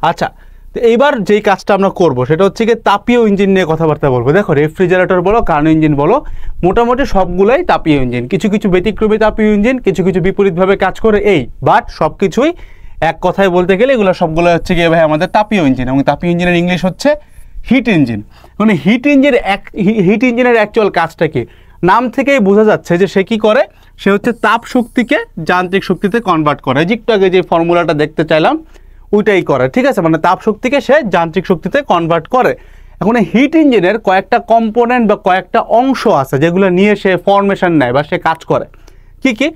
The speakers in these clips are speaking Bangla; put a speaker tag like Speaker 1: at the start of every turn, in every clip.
Speaker 1: আচ্ছা, তো এইবার যেই কাজটা আমরা করব সেটা হচ্ছে কি তাপীয় ইঞ্জিন নিয়ে কথাবার্তা বলবো। দেখো রেফ্রিজারেটর বলো, কার্নো ইঞ্জিন বলো, মোটামুটি সবগুলোই তাপীয় ইঞ্জিন। কিছু কিছু ব্যতিক্রমী তাপীয় ইঞ্জিন, কিছু কিছু বিপরীতভাবে কাজ করে, বাট সব কিছুই এক কথায় বলতে গেলে এগুলো সবগুলো হচ্ছে গিয়ে ভাই আমাদের তাপীয় ইঞ্জিন। এবং তাপীয় ইঞ্জিনের ইংলিশ হচ্ছে হিট ইঞ্জিন। মানে হিট ইঞ্জিনের অ্যাকচুয়াল কাজটা কি, নাম থেকেই বোঝা যাচ্ছে যে সে কি করে, সে হচ্ছে তাপ শক্তিকে যান্ত্রিক শক্তিতে কনভার্ট করে। একটু আগে যে ফর্মুলাটা দেখতে চাইলাম ওইটাই করে, ঠিক আছে। মানে তাপ শক্তিকে সে যান্ত্রিক শক্তিতে কনভার্ট করে। এখন এই হিট ইঞ্জিনের কয়েকটা কম্পোনেন্ট বা কয়েকটা অংশ আছে যেগুলো নিয়ে সে ফরমেশন নেয় বা সে কাজ করে। কি কি?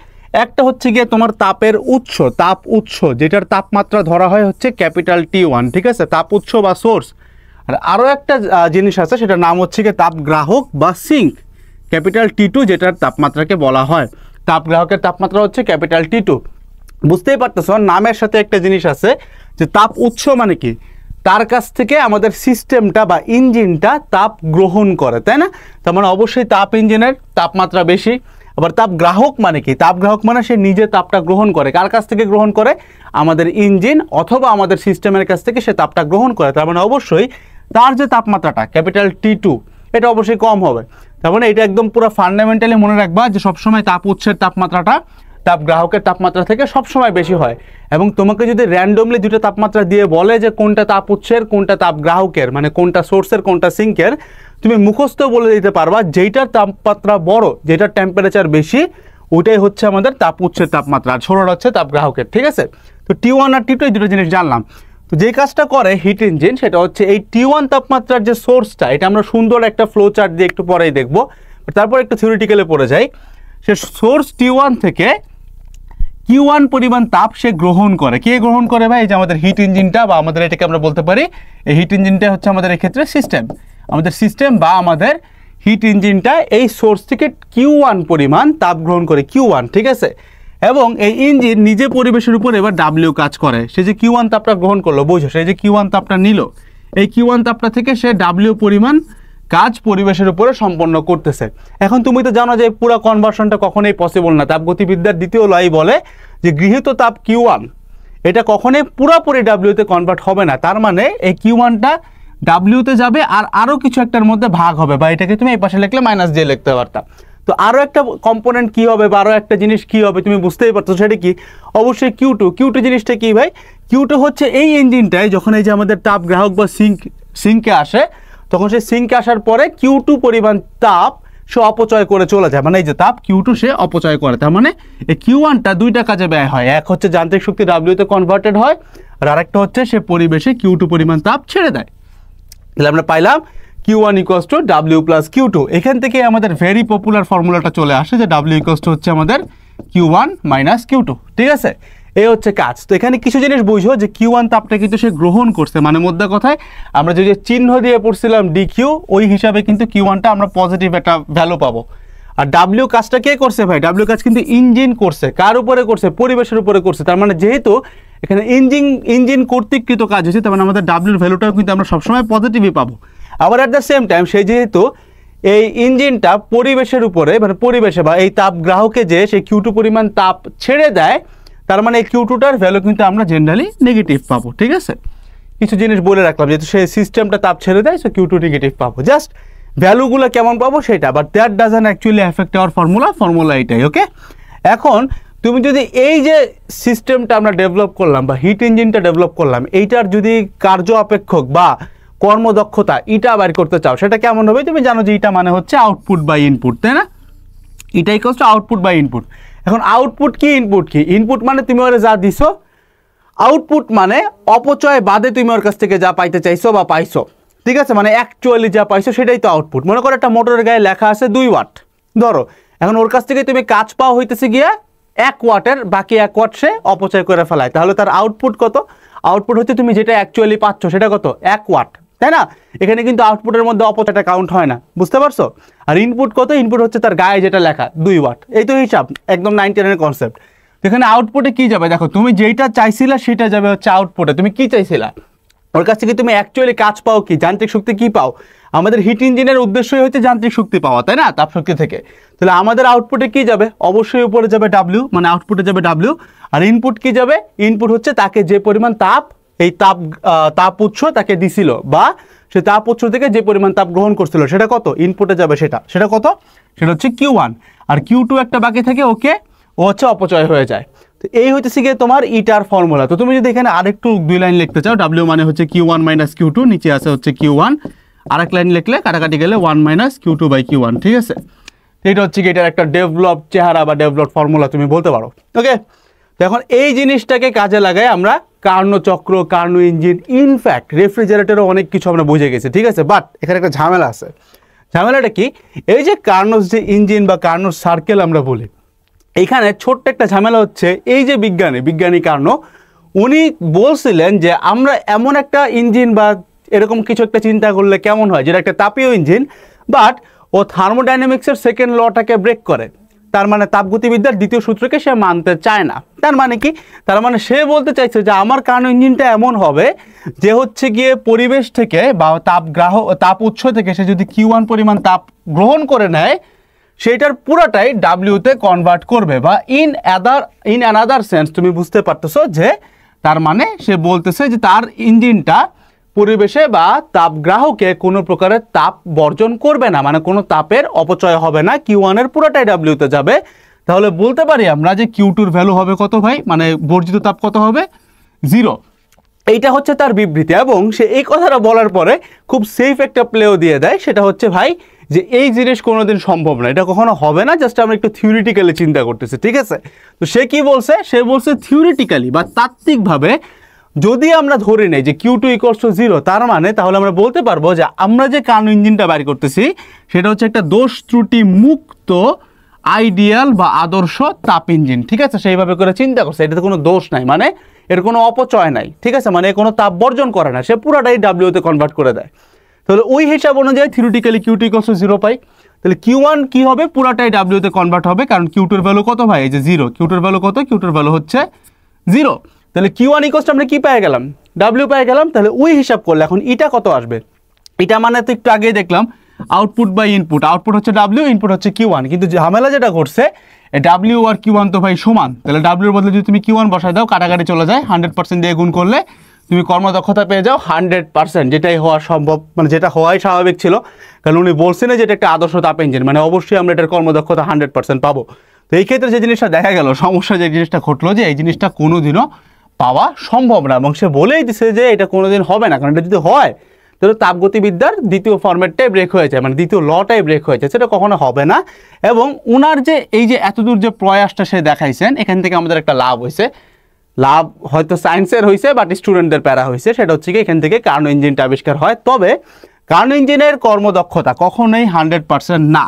Speaker 1: একটা হচ্ছে গিয়ে তোমার তাপের উৎস, তাপ উৎস যেটার তাপমাত্রা ধরা হয় হচ্ছে ক্যাপিটাল T1, ঠিক আছে, তাপ উৎস বা সোর্স। আর আরও একটা জিনিস আছে, সেটার নাম হচ্ছে গিয়ে তাপ গ্রাহক বা সিঙ্ক, ক্যাপিটাল T2, যেটার তাপমাত্রাকে বলা হয়। তাপ গ্রাহকের তাপমাত্রা হচ্ছে ক্যাপিটাল T2। বুঝতেই পারতেছো নামের সাথে একটা জিনিস আছে যে তাপ উৎস মানে কি, তার কাছ থেকে আমাদের সিস্টেমটা বা ইঞ্জিনটা তাপ গ্রহণ করে, তাই না? তার মানে অবশ্যই তাপ ইঞ্জিনের তাপমাত্রা বেশি। আবার তাপ গ্রাহক মানে কি, তাপ গ্রাহক মানে সে নিজে তাপটা গ্রহণ করে। কার কাছ থেকে গ্রহণ করে? আমাদের ইঞ্জিন অথবা আমাদের সিস্টেমের কাছ থেকে সে তাপটা গ্রহণ করে। তার মানে অবশ্যই তার যে তাপমাত্রাটা ক্যাপিটাল T2 এটা অবশ্যই কম হবে। তার মানে এটা একদম পুরো ফান্ডামেন্টালি মনে রাখবা যে সবসময় তাপ উৎসের তাপমাত্রাটা তাপ গ্রাহকের তাপমাত্রা থেকে সবসময় বেশি হয়। এবং তোমাকে যদি র্যান্ডমলি দুটো তাপমাত্রা দিয়ে বলে যে কোনটা তাপ উৎসের কোনটা তাপ গ্রাহকের, মানে কোনটা সোর্সের কোনটা সিঙ্কের, তুমি মুখস্থ বলে দিতে পারবা যেইটার তাপমাত্রা বড়, যেটার টেম্পারেচার বেশি, ওইটাই হচ্ছে আমাদের তাপ উৎসের তাপমাত্রা, আর ছোটটা হচ্ছে তাপ গ্রাহকের, ঠিক আছে। তো T1 আর T2 এই দুটো জিনিস জানলাম। তো যে কাজটা করে হিট ইঞ্জিন সেটা হচ্ছে এই T1 তাপমাত্রার যে সোর্সটা, এটা আমরা সুন্দর একটা ফ্লো চার্ট দিয়ে একটু পরেই দেখবো, তারপর একটু থিওরিটিক্যালে পড়ে যাই। সে সোর্স T1 থেকে Q1 পরিমাণ তাপ সে গ্রহণ করে। কে গ্রহণ করে ভাই? এই যে আমাদের হিট ইঞ্জিনটা, বা আমাদের এটাকে আমরা বলতে পারি এই হিট ইঞ্জিনটা হচ্ছে আমাদের এক্ষেত্রে সিস্টেম। আমাদের সিস্টেম বা আমাদের হিট ইঞ্জিনটা এই সোর্স থেকে Q1 পরিমাণ তাপ গ্রহণ করে, Q1, ঠিক আছে। এবং এই ইঞ্জিন নিজে পরিবেশের উপর এবার W কাজ করে। সে যে Q1 তাপটা গ্রহণ করলো, বুঝো, সে যে Q1 তাপটা নিল, এই Q1 তাপটা থেকে সে W পরিমাণ কাজ পরিবেশের উপরে সম্পন্ন করতেছে। এখন তুমি তো জানো যে পুরো কনভার্সনটা কখনোই পসিবল না। তাপগতিবিদ্যার দ্বিতীয় ল বলে যে গৃহীত তাপ Q1 এটা কখনোই পুরোপুরি W-তে কনভার্ট হবে না। তার মানে এই Q1টা W-তে যাবে আর আরও কিছু একটার মধ্যে ভাগ হবে, বা এটাকে তুমি এই পাশে লিখলে -J লিখতে পারতা। তো আরও একটা কম্পোনেন্ট কী হবে বা আরও একটা জিনিস কী হবে তুমি বুঝতেই পারছো, সেটা কি? অবশ্যই Q2 জিনিসটা কী ভাই? Q2 হচ্ছে এই ইঞ্জিনটায় যখন এই যে আমাদের তাপ গ্রাহক বা সিঙ্কে আসে, তখন সে সিঙ্কে আসার পরে Q2 পরিমাণ তাপ সে অপচয় করে চলে যায়। মানে এই যে তাপ Q2 সে অপচয় করে। তার মানে এই Q1টা দুইটা কাজে ব্যয় হয়। এক হচ্ছে যান্ত্রিক শক্তি W-তে কনভার্টেড হয়, আর আরেকটা হচ্ছে সে পরিবেশে Q2 পরিমাণ তাপ ছেড়ে দেয়। তাহলে আমরা পাইলাম Q1 = W + Q2। এখান থেকে আমাদের ভেরি পপুলার ফর্মুলাটা চলে আসে যে W হচ্ছে আমাদের Q1 - Q2, ঠিক আছে। এই হচ্ছে কাজ। তো এখানে কিছু জিনিস বুঝো যে Q1 তাপটা কিন্তু সে গ্রহণ করছে, মানে মোদ্দা কথায় আমরা যে চিহ্ন দিয়ে পড়ছিলাম DQ, ওই হিসাবে কিন্তু Q1টা আমরা পজিটিভ একটা ভ্যালু পাবো। আর W কাজটা কে করছে ভাই? W কাজ কিন্তু ইঞ্জিন করছে। কার উপরে করছে? পরিবেশের উপরে করছে। তার মানে যেহেতু এখানে ইঞ্জিন কর্তৃকৃত কাজ হয়েছে, তার মানে আমাদের W ভ্যালুটাও কিন্তু আমরা সবসময় পজিটিভই পাবো। আবার অ্যাট দ্য সেম টাইম সে যেহেতু এই ইঞ্জিনটা পরিবেশের উপরে, মানে পরিবেশে বা এই তাপ গ্রাহকে যে সেই Q2 পরিমাণ তাপ ছেড়ে দেয়, তার মানে এই Q2টার ভ্যালু কিন্তু আমরা জেনারেলি নেগেটিভ পাবো, ঠিক আছে। কিছু জিনিস বলে রাখলাম, যেহেতু সেই সিস্টেমটা তাপ ছেড়ে দেয়, সো Q2 নেগেটিভ পাবো। জাস্ট ভ্যালুগুলো কেমন পাবো সেটা, but that doesn't actually affect our formula এটাই, ওকে। এখন তুমি যদি এই যে সিস্টেমটা আমরা ডেভেলপ করলাম বা হিট ইঞ্জিনটা ডেভেলপ করলাম, এইটার যদি কার্য অপেক্ষক বা কর্মদক্ষতা এটা বের করতে চাও, সেটা কেমন হবে? তুমি জানো যে এটা মানে হচ্ছে আউটপুট বাই ইনপুট, তাই না? এটা equals to output by input. এখন আউটপুট কি, ইনপুট কি? ইনপুট মানে তুমি ওরা যা দিছো, আউটপুট মানে অপচয় বাদে তুমি ওর কাছ থেকে যা পাইতে চাইছো বা পাইছো, ঠিক আছে। মানে অ্যাকচুয়ালি যা পাইছো সেটাই তো আউটপুট। মনে করো একটা মোটরের গায়ে লেখা আছে 2 ওয়াট, ধরো এখন ওর কাছ থেকে তুমি কাজ পাও হইতেছে গিয়া 1 ওয়াটের, বাকি 1 ওয়াট সে অপচয় করে ফেলায়। তাহলে তার আউটপুট কত? আউটপুট হচ্ছে তুমি যেটা অ্যাকচুয়ালি পাচ্ছ সেটা কত? 1 ওয়াট, তাই না? এখানে কিন্তু আউটপুটের মধ্যে অপচয়টা কাউন্ট হয় না, বুঝতে পারছো? আর ইনপুট কত? ইনপুট হচ্ছে তার গায়ে যেটা লেখা 2 ওয়াট। এই তো হিসাব, একদম 9-10 এর কনসেপ্ট। এখানে আউটপুটে কি যাবে? দেখো, তুমি যেটা চাইছিলা সেটা যাবে হচ্ছে আউটপুটে। তুমি কি চাইছিলা? ওর কাছ থেকে তুমি অ্যাকচুয়ালি কাজ পাও কি, যান্ত্রিক শক্তি কি পাও? আমাদের হিট ইঞ্জিনের উদ্দেশ্যই হচ্ছে যান্ত্রিক শক্তি পাওয়া, তাই না? তাপ শক্তি থেকে। তাহলে আমাদের আউটপুটে কি যাবে? অবশ্যই উপরে যাবে W, মানে আউটপুটে যাবে W। আর ইনপুট কি যাবে? ইনপুট হচ্ছে তাকে যে পরিমাণ তাপ এই তাপ উৎস তাকে দিছিল, বা সে তাপ উৎস থেকে যে পরিমাণ তাপ গ্রহণ করছিল সেটা কত, ইনপুটে যাবে সেটা কত, সেটা হচ্ছে Q1, আর Q2 একটা বাকি থাকে, ওকে, ও হচ্ছে অপচয় হয়ে যায়। তো এই হচ্ছে গিয়ে তোমার ইটার ফর্মুলা। তো তুমি যদি এখানে আরেকটু 2 লাইন লিখতে চাও, W মানে হচ্ছে Q1 মাইনাস Q2, নিচে আছে হচ্ছে Q1, আরেক লাইন লিখলে কাটাকাটি গেলে 1 মাইনাস Q2 বাই Q1, ঠিক আছে। এটা হচ্ছে কি এটার একটা ডেভেলপ চেহারা বা ডেভেলপ ফর্মুলা তুমি বলতে পারো, ওকে। তো এখন এই জিনিসটাকে কাজে লাগাই আমরা কার্নোচক্র, কার্নো ইঞ্জিন, ইনফ্যাক্ট রেফ্রিজারেটরও অনেক কিছু আমরা বুঝে গেছি, ঠিক আছে। বাট এখানে একটা ঝামেলা আছে। ঝামেলাটা কি, এই যে কার্নোস যে ইঞ্জিন বা কার্নোস সার্কেল আমরা বলি, এখানে ছোট্ট একটা ঝামেলা হচ্ছে, এই যে বিজ্ঞানী কার্নো, উনি বলছিলেন যে আমরা এমন একটা ইঞ্জিন বা এরকম কিছু একটা চিন্তা করলে কেমন হয়, যেটা একটা তাপীয় ইঞ্জিন, বাট ও থার্মোডাইনামিক্সের সেকেন্ড লটাকে ব্রেক করে। তার মানে তাপগতিবিদ্যার দ্বিতীয় সূত্রকে সে মানতে চায় না। তার মানে কি, তার মানে সে বলতে চাইছে যে আমার কার্নো ইঞ্জিনটা এমন হবে যে হচ্ছে গিয়ে পরিবেশ থেকে বা তাপ উৎস থেকে সে যদি Q1 পরিমাণ তাপ গ্রহণ করে নেয়, সেইটার পুরাটাই ডাব্লিউতে কনভার্ট করবে, বা ইন অ্যানাদার সেন্স তুমি বুঝতে পারতেছো যে তার মানে সে বলতেছে যে তার ইঞ্জিনটা পরিবেশে বা তাপগ্রাহকে কোনো প্রকারের তাপ বর্জন করবে না, মানে কোনো তাপের অপচয় হবে না, Q1 এর পুরোটাই ডাব্লিউতে যাবে। তাহলে বলতে পারি আমরা যে Q2-র ভ্যালু হবে কত ভাই, মানে বর্জিত তাপ কত হবে, 0। এইটা হচ্ছে তার বিবৃতি, এবং সে এই কথাটা বলার পরে খুব সেফ একটা প্লেও দিয়ে দেয়, সেটা হচ্ছে ভাই যে এই জিনিস কোনোদিন সম্ভব না, এটা কখনো হবে না, জাস্ট আমরা একটু থিওরিটিক্যালি চিন্তা করতেছি, ঠিক আছে। তো সে কি বলছে, সে বলছে থিওরিটিক্যালি বা তাত্ত্বিকভাবে যদি আমরা ধরে নেই যে Q2 = 0, তার মানে তাহলে আমরা বলতে পারবো যে আমরা যে কার্নো ইঞ্জিনটা বাইর করতেছি সেটা হচ্ছে একটা দোষ ত্রুটি মুক্ত আইডিয়াল বা আদর্শ তাপ ইঞ্জিন, ঠিক আছে। সেইভাবে করে চিন্তা করছে, এটাতে কোনো দোষ নাই, মানে এর কোনো অপচয় নাই, ঠিক আছে, মানে কোনো তাপ বর্জন করে না, সে পুরাটাই ডাব্লিউতে কনভার্ট করে দেয়। তাহলে ওই হিসাব অনুযায়ী থিওরিটিক্যালি Q2 = 0 পাই। তাহলে Q1 কি হবে, পুরাটাই ডাব্লিউতে কনভার্ট হবে, কারণ Q2-র ভ্যালু কত ভাই, এই যে 0, Q2-র ভ্যালু কত, Q2-র ভ্যালু হচ্ছে 0। তাহলে Q1 = আমরা কি পেয়ে গেলাম, W পেয়ে গেলাম। তাহলে ওই হিসাব করলে এখন এটা কত আসবে, এটা মানে তো একটু আগেই দেখলাম আউটপুট বাই ইনপুট, আউটপুট হচ্ছে W, ইনপুট হচ্ছে Q1, কিন্তু ঝামেলা যেটা ঘটছে W আর Q1 তো ভাই সমান, তাহলে W এর বদলে যদি তুমি Q1 বসায় দাও, কাটাকাটি চলে যায়, 100% দিয়ে গুণ করলে তুমি কর্মদক্ষতা পেয়ে যাও 100%, যেটাই হওয়া সম্ভব, মানে যেটা হওয়াই স্বাভাবিক ছিল, কারণ উনি বলছেন যে এটা একটা আদর্শ তাপ ইঞ্জিন, মানে অবশ্যই আমরা এটার কর্মদক্ষতা 100% পাবো। তো এই ক্ষেত্রে যে জিনিসটা দেখা গেল, সমস্যা যে জিনিসটা ঘটলো, যে এই জিনিসটা কোনোদিনও পাওয়া সম্ভব না, এবং সে বলেই দিছে যে এটা কোনোদিন হবে না, কারণ এটা যদি হয় তাহলে তাপগতিবিদ্যার দ্বিতীয় ফরম্যাটটাই ব্রেক হয়ে যায়, মানে দ্বিতীয় লটাই ব্রেক হয়ে যায়, সেটা কখনো হবে না। এবং উনার যে এই যে এতদূর যে প্রয়াসটা সে দেখাইছেন, এখান থেকে আমাদের একটা লাভ হয়েছে, লাভ হয়তো সায়েন্সের হয়েছে, বাট স্টুডেন্টদের প্যারা হয়েছে, সেটা হচ্ছে কি এখান থেকে কার্নো ইঞ্জিনটা আবিষ্কার হয়। তবে কার্নো ইঞ্জিনের কর্মদক্ষতা কখনোই 100% না,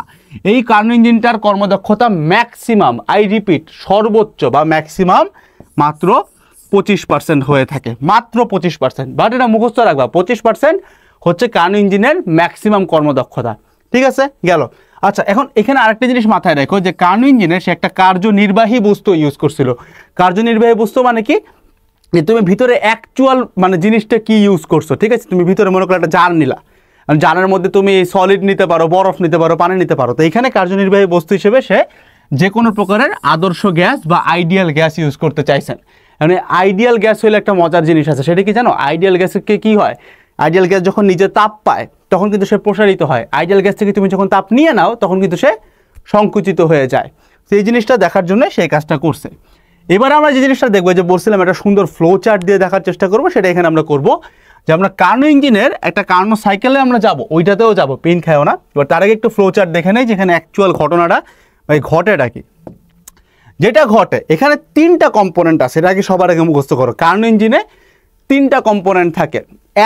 Speaker 1: এই কার্নো ইঞ্জিনটার কর্মদক্ষতা ম্যাক্সিমাম, আই রিপিট, সর্বোচ্চ বা ম্যাক্সিমাম মাত্র 25% হয়ে থাকে, মাত্র 25%। বাট এটা মুখস্থ রাখবা, 25% হচ্ছে কার্নো ইঞ্জিনের ম্যাক্সিমাম কর্মদক্ষতা, ঠিক আছে, গেল। আচ্ছা, এখন এখানে আরেকটা জিনিস মাথায় রাখো, যে কার্নো ইঞ্জিনে সে একটা কার্যনির্বাহী বস্তু ইউজ করছিল। কার্যনির্বাহী বস্তু মানে কি, যে তুমি ভিতরে অ্যাকচুয়াল মানে জিনিসটা কি ইউজ করছো, ঠিক আছে। তুমি ভিতরে মনে করো একটা জার নিলা, জারের মধ্যে তুমি সলিড নিতে পারো, বরফ নিতে পারো, পানি নিতে পারো। তো এখানে কার্যনির্বাহী বস্তু হিসেবে সে যে কোনো প্রকারের আদর্শ গ্যাস বা আইডিয়াল গ্যাস ইউজ করতে চাইছেন। মানে আইডিয়াল গ্যাস হলে একটা মজার জিনিস আছে, সেটা কি জানো, আইডিয়াল গ্যাসকে কি হয়, আইডিয়াল গ্যাস যখন নিজে তাপ পায় তখন কিন্তু সে প্রসারিত হয়, আইডিয়াল গ্যাস থেকে তুমি যখন তাপ নিয়ে নাও তখন কিন্তু সে সংকুচিত হয়ে যায়। সেই জিনিসটা দেখার জন্য সেই কাজটা করছে। এবার আমরা যে জিনিসটা দেখবো, যে বলছিলাম একটা সুন্দর ফ্লো চার্ট দিয়ে দেখার চেষ্টা করবো, সেটা এখানে আমরা করবো, যে আমরা কার্নো ইঞ্জিনের একটা কার্নো সাইকেলে আমরা যাবো, ওইটাতেও যাবো, পেন খায়ও না। এবার তার আগে একটু ফ্লো চার্ট দেখে নেই, যেখানে অ্যাকচুয়াল ঘটনাটা বা ঘটেটা কি, যেটা ঘটে এখানে 3টা কম্পোনেন্ট আছে, এটা আগে সবার আগে মুখস্থ করো। কার্নো ইঞ্জিনে 3টা কম্পোনেন্ট থাকে,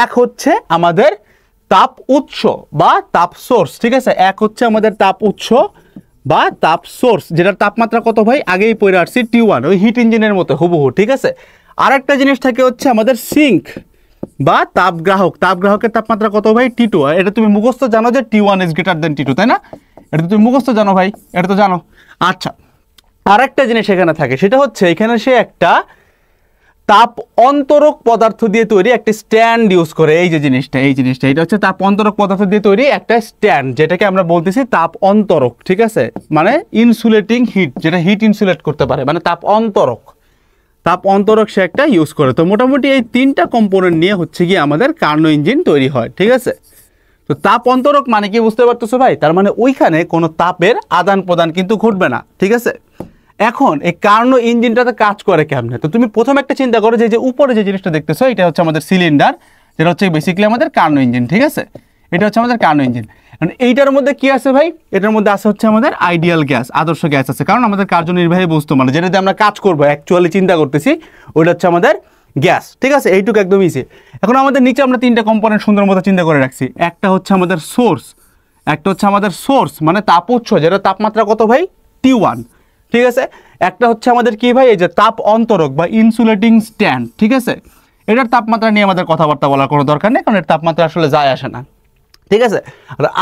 Speaker 1: এক হচ্ছে আমাদের তাপ উৎস বা তাপ সোর্স, ঠিক আছে, এক হচ্ছে আমাদের তাপ উৎস বা তাপ সোর্স, যেটার তাপমাত্রা কত ভাই, আগেই পড়ে আসছি T1, ওই হিট ইঞ্জিনের মতো হুবহু, ঠিক আছে। আরেকটা জিনিস থাকে হচ্ছে আমাদের সিঙ্ক বা তাপগ্রাহক, তাপগ্রাহকের তাপমাত্রা কত ভাই, T2। এটা তুমি মুখস্থ জানো যে T1 = T2, তাই না, এটা তুমি মুখস্থ জানো ভাই, এটা তো জানো। আচ্ছা, আরেকটা জিনিস এখানে থাকে, সেটা হচ্ছে এখানে সে একটা তাপ অন্তরক পদার্থ দিয়ে তৈরি একটা স্ট্যান্ড ইউজ করে, এই যে জিনিসটা, এই জিনিসটা, এটা হচ্ছে তাপ অন্তরক পদার্থ দিয়ে তৈরি একটা স্ট্যান্ড, যেটাকে আমরা বলতেছি তাপ অন্তরক, ঠিক আছে, মানে ইনসুলেটিং হিট, যেটা হিট ইনসুলেট করতে পারে, মানে তাপ অন্তরক। তাপ অন্তরক সে একটা ইউজ করে। তো মোটামুটি এই তিনটা কম্পোনেন্ট নিয়ে হচ্ছে কি আমাদের কার্নো ইঞ্জিন তৈরি হয়, ঠিক আছে। তো তাপ অন্তরক মানে কি বুঝতে পারতেছো ভাই? তার মানে ওইখানে কোনো তাপের আদান প্রদান কিন্তু ঘটবে না, ঠিক আছে। এখন এই কার্নো ইঞ্জিনটাতে কাজ করে কেমনে? তো তুমি প্রথম একটা চিন্তা করো যে উপরে যে জিনিসটা দেখতেছো এটা হচ্ছে আমাদের সিলিন্ডার, যেটা হচ্ছে বেসিক্যালি আমাদের কার্নো ইঞ্জিন, ঠিক আছে। এটা হচ্ছে আমাদের কার্নো ইঞ্জিন। এইটার মধ্যে কি আছে ভাই? এটার মধ্যে আছে হচ্ছে আমাদের আইডিয়াল গ্যাস, আদর্শ গ্যাস আছে, কারণ আমাদের কার্যনির্বাহী বস্তু মানে যেটাতে আমরা কাজ করবো অ্যাকচুয়ালি চিন্তা করতেছি ওইটা হচ্ছে আমাদের গ্যাস, ঠিক আছে। এইটুকু একদম ইজি। এখন আমাদের নিচে আমরা তিনটা কম্পোনেন্ট সুন্দর মতো চিন্তা করে রাখছি। একটা হচ্ছে আমাদের সোর্স, একটা হচ্ছে আমাদের সোর্স মানে তাপ উৎস, যেটা তাপমাত্রা কত ভাই? T1, ঠিক আছে। একটা হচ্ছে আমাদের কি ভাই? এই যে তাপ অন্তরক বা ইনসুলেটিং স্ট্যান্ড, ঠিক আছে। এটার তাপমাত্রা নিয়ে আমাদের কথাবার্তা বলার কোনো দরকার নেই, কারণ এর তাপমাত্রা আসলে যায় আসে না, ঠিক আছে।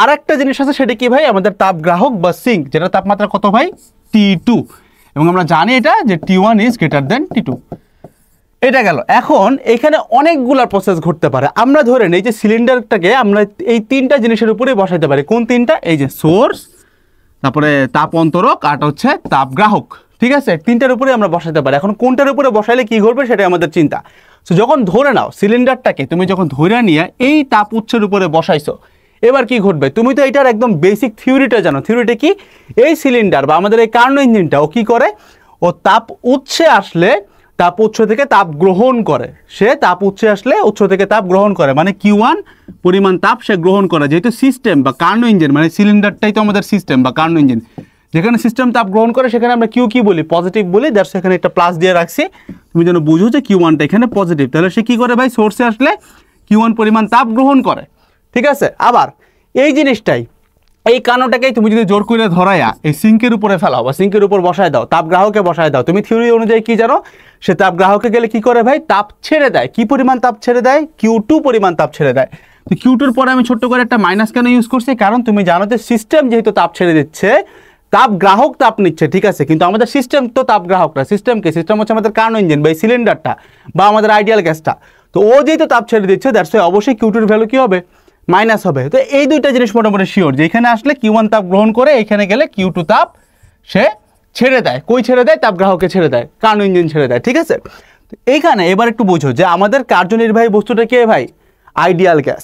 Speaker 1: আর একটা জিনিস আছে, সেটা কি ভাই? আমাদের তাপ গ্রাহক বা সিঙ্ক, যেটা তাপমাত্রা কত ভাই? T2, এবং আমরা জানি এটা যে T1 is greater than T2। এটা গেল। এখন এখানে অনেকগুলা প্রসেস ঘটতে পারে। আমরা ধরে নেই যে সিলিন্ডারটাকে আমরা এই তিনটা জিনিসের উপরেই বসাইতে পারি। কোন তিনটা? এই যে সোর্স, তারপরে তাপ অন্তরক, আর হচ্ছে তাপ গ্রাহক, ঠিক আছে। তিনটার উপরে আমরা বসাতে পারি। এখন কোনটার উপরে বসাইলে কি ঘটবে সেটাই আমাদের চিন্তা। সো যখন ধরে নাও সিলিন্ডারটাকে তুমি যখন ধরে নিয়ে এই তাপ উৎসের উপরে বসাইছো, এবার কি ঘটবে? তুমি তো এটার একদম বেসিক থিওরিটা জানো। থিওরিটা কি? এই সিলিন্ডার বা আমাদের এই কার্নো ইঞ্জিনটা ও কি করে? ও তাপ উৎসে আসলে তাপ উৎস থেকে তাপ গ্রহণ করে। সে তাপ উৎসে আসলে উৎস থেকে তাপ গ্রহণ করে, মানে Q1 পরিমাণ তাপ সে গ্রহণ করে। যেহেতু সিস্টেম বা কার্নো ইঞ্জিন মানে সিলিন্ডারটাই তো আমাদের সিস্টেম বা কার্নো ইঞ্জিন, যেখানে সিস্টেম তাপ গ্রহণ করে সেখানে আমরা কিউ কি বলি? পজিটিভ বলি। দ্যাটস এখানে একটা প্লাস দিয়ে রাখছি, তুমি যেন বুঝো যে Q1টা এখানে পজিটিভ। তাহলে সে কি করে ভাই? সোর্সে আসলে Q1 পরিমাণ তাপ গ্রহণ করে, ঠিক আছে। আবার এই জিনিসটাই, এই কানোটাকেই তুমি যদি জোর করে ধরাইয়া এই সিঙ্কের উপরে ফেলাও বা সিঙ্কের উপর বসায় দাও, তাপ গ্রাহকে বসায় দাও, তুমি থিওরি অনুযায়ী কি জানো? সে তাপ গ্রাহকে গেলে কি করে ভাই? তাপ ছেড়ে দেয়। কি পরিমাণ তাপ ছেড়ে দেয়? Q2 পরিমাণ তাপ ছেড়ে দেয়। তো Q2-র পরে আমি ছোট্ট করে একটা মাইনাস কেন ইউজ করছি? কারণ তুমি জানো যে সিস্টেম যেহেতু তাপ ছেড়ে দিচ্ছে, তাপ গ্রাহক তাপ নিচ্ছে, ঠিক আছে। কিন্তু আমাদের সিস্টেম তো তাপ গ্রাহক না। সিস্টেমকে সিস্টেম হচ্ছে আমাদের কার্নো ইঞ্জিন বা এই সিলিন্ডারটা বা আমাদের আইডিয়াল গ্যাসটা। তো ও যেহেতু তাপ ছেড়ে দিচ্ছে, দ্যাটস ওয়াই অবশ্যই Q2-র ভ্যালু কি হবে? মাইনাস হবে। তো এই দুইটা জিনিস মোটামুটি শিওর যে এখানে আসলে Q1 তাপ গ্রহণ করে, এখানে গেলে Q2 তাপ সে ছেড়ে দেয়। কই ছেড়ে দেয়? তাপ গ্রাহকে ছেড়ে দেয়, কার্নো ইঞ্জিন ছেড়ে দেয়, ঠিক আছে। এইখানে এবার একটু বুঝো যে আমাদের কার্যনির্বাহী বস্তুটা কে ভাই? Ideal gas.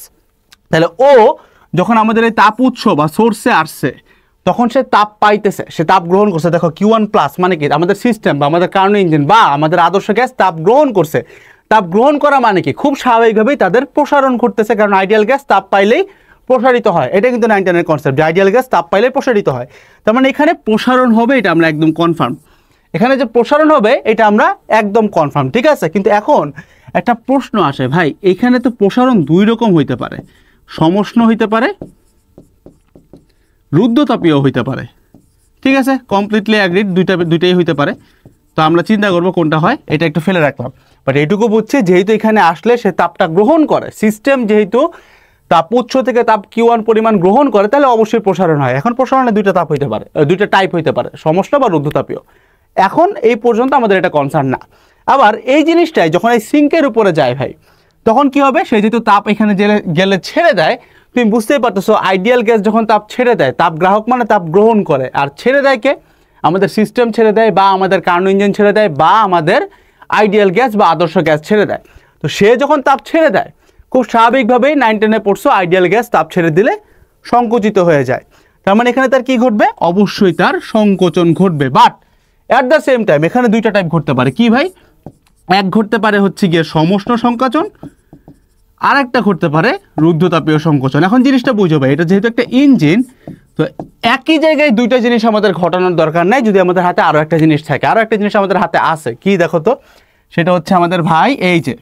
Speaker 1: তাহলে ও যখন আমাদের এই তাপ উৎস বা সোর্সে আসছে, তখন সে তাপ পাইতেছে, সে তাপ গ্রহণ করছে। দেখো Q1 প্লাস মানে কি? আমাদের সিস্টেম বা আমাদের কার্নো ইঞ্জিন বা আমাদের আদর্শ গ্যাস তাপ গ্রহণ করছে। তাপ গ্রহণ করা মানে কি? খুব স্বাভাবিকভাবেই তাদের প্রসারণ ঘটতেছে, কারণ আইডিয়াল গ্যাস তাপ পাইলেই প্রসারিত হয়। এটা কিন্তু 910-এর কনসেপ্ট যে আইডিয়াল গ্যাস তাপ পাইলেই প্রসারিত হয়। তার মানে এখানে প্রসারণ হবে, এটা আমরা একদম কনফার্ম। এখানে যে প্রসারণ হবে এটা আমরা একদম কনফার্ম, ঠিক আছে। কিন্তু এখন একটা প্রশ্ন আসে ভাই, এখানে তো প্রসারণ দুই রকম হইতে পারে, সমষ্ণ হইতে পারে, রুদ্ধতাপীয় হইতে পারে, ঠিক আছে। কমপ্লিটলি অ্যাগ্রিড, দুইটাই হইতে পারে। তো আমরা চিন্তা করবো কোনটা হয়, এটা একটু ফেলে রাখলাম। বাট এইটুকু বুঝছি যেহেতু এখানে আসলে সে তাপটা গ্রহণ করে, সিস্টেম যেহেতু তাপ উৎস থেকে তাপ Q1 পরিমাণ গ্রহণ করে, তাহলে অবশ্যই প্রসারণ হয়। এখন প্রসারণে দুইটা তাপ হইতে পারে, দুইটা টাইপ হইতে পারে, সমষ্ণ বা রুদ্ধতাপীয়। এখন এই পর্যন্ত আমাদের এটা কনসার্ন না। আবার এই জিনিসটাই যখন এই সিঙ্কের উপরে যায় ভাই, তখন কি হবে? সে যেহেতু তাপ এখানে গেলে ছেড়ে দেয়, তুমি বুঝতেই পারতেছো আইডিয়াল গ্যাস যখন তাপ ছেড়ে দেয়, তাপ গ্রাহক মানে তাপ গ্রহণ করে, আর ছেড়ে দেয় কে? আমাদের সিস্টেম ছেড়ে দেয়, বা আমাদের কার্নো ইঞ্জিন ছেড়ে দেয়, বা আমাদের আইডিয়াল গ্যাস বা আদর্শ গ্যাস ছেড়ে দেয়। তো সে যখন তাপ ছেড়ে দেয়, খুব স্বাভাবিকভাবেই 910-এ পড়ছো আইডিয়াল গ্যাস তাপ ছেড়ে দিলে সংকুচিত হয়ে যায়। তার মানে এখানে তার কি ঘটবে? অবশ্যই তার সংকোচন ঘটবে। But at the same time এখানে দুইটা টাইপ ঘটতে পারে। কি ভাই? এক ঘটতে পারে হচ্ছে গিয়ে সমষ্ণ সংকোচন, আর একটা ঘটতে পারে রুদ্ধতাপীয় সংকোচন। এখন জিনিসটা বুঝো ভাই, এটা যেহেতু একটা ইঞ্জিন, তো একই জায়গায় দুইটা জিনিস আমাদের ঘটানোর দরকার নাই। যদি আমাদের হাতে আরও একটা জিনিস থাকে, আরও একটা জিনিস আমাদের হাতে আছে, কি দেখো তো? সেটা হচ্ছে আমাদের ভাই এই যে,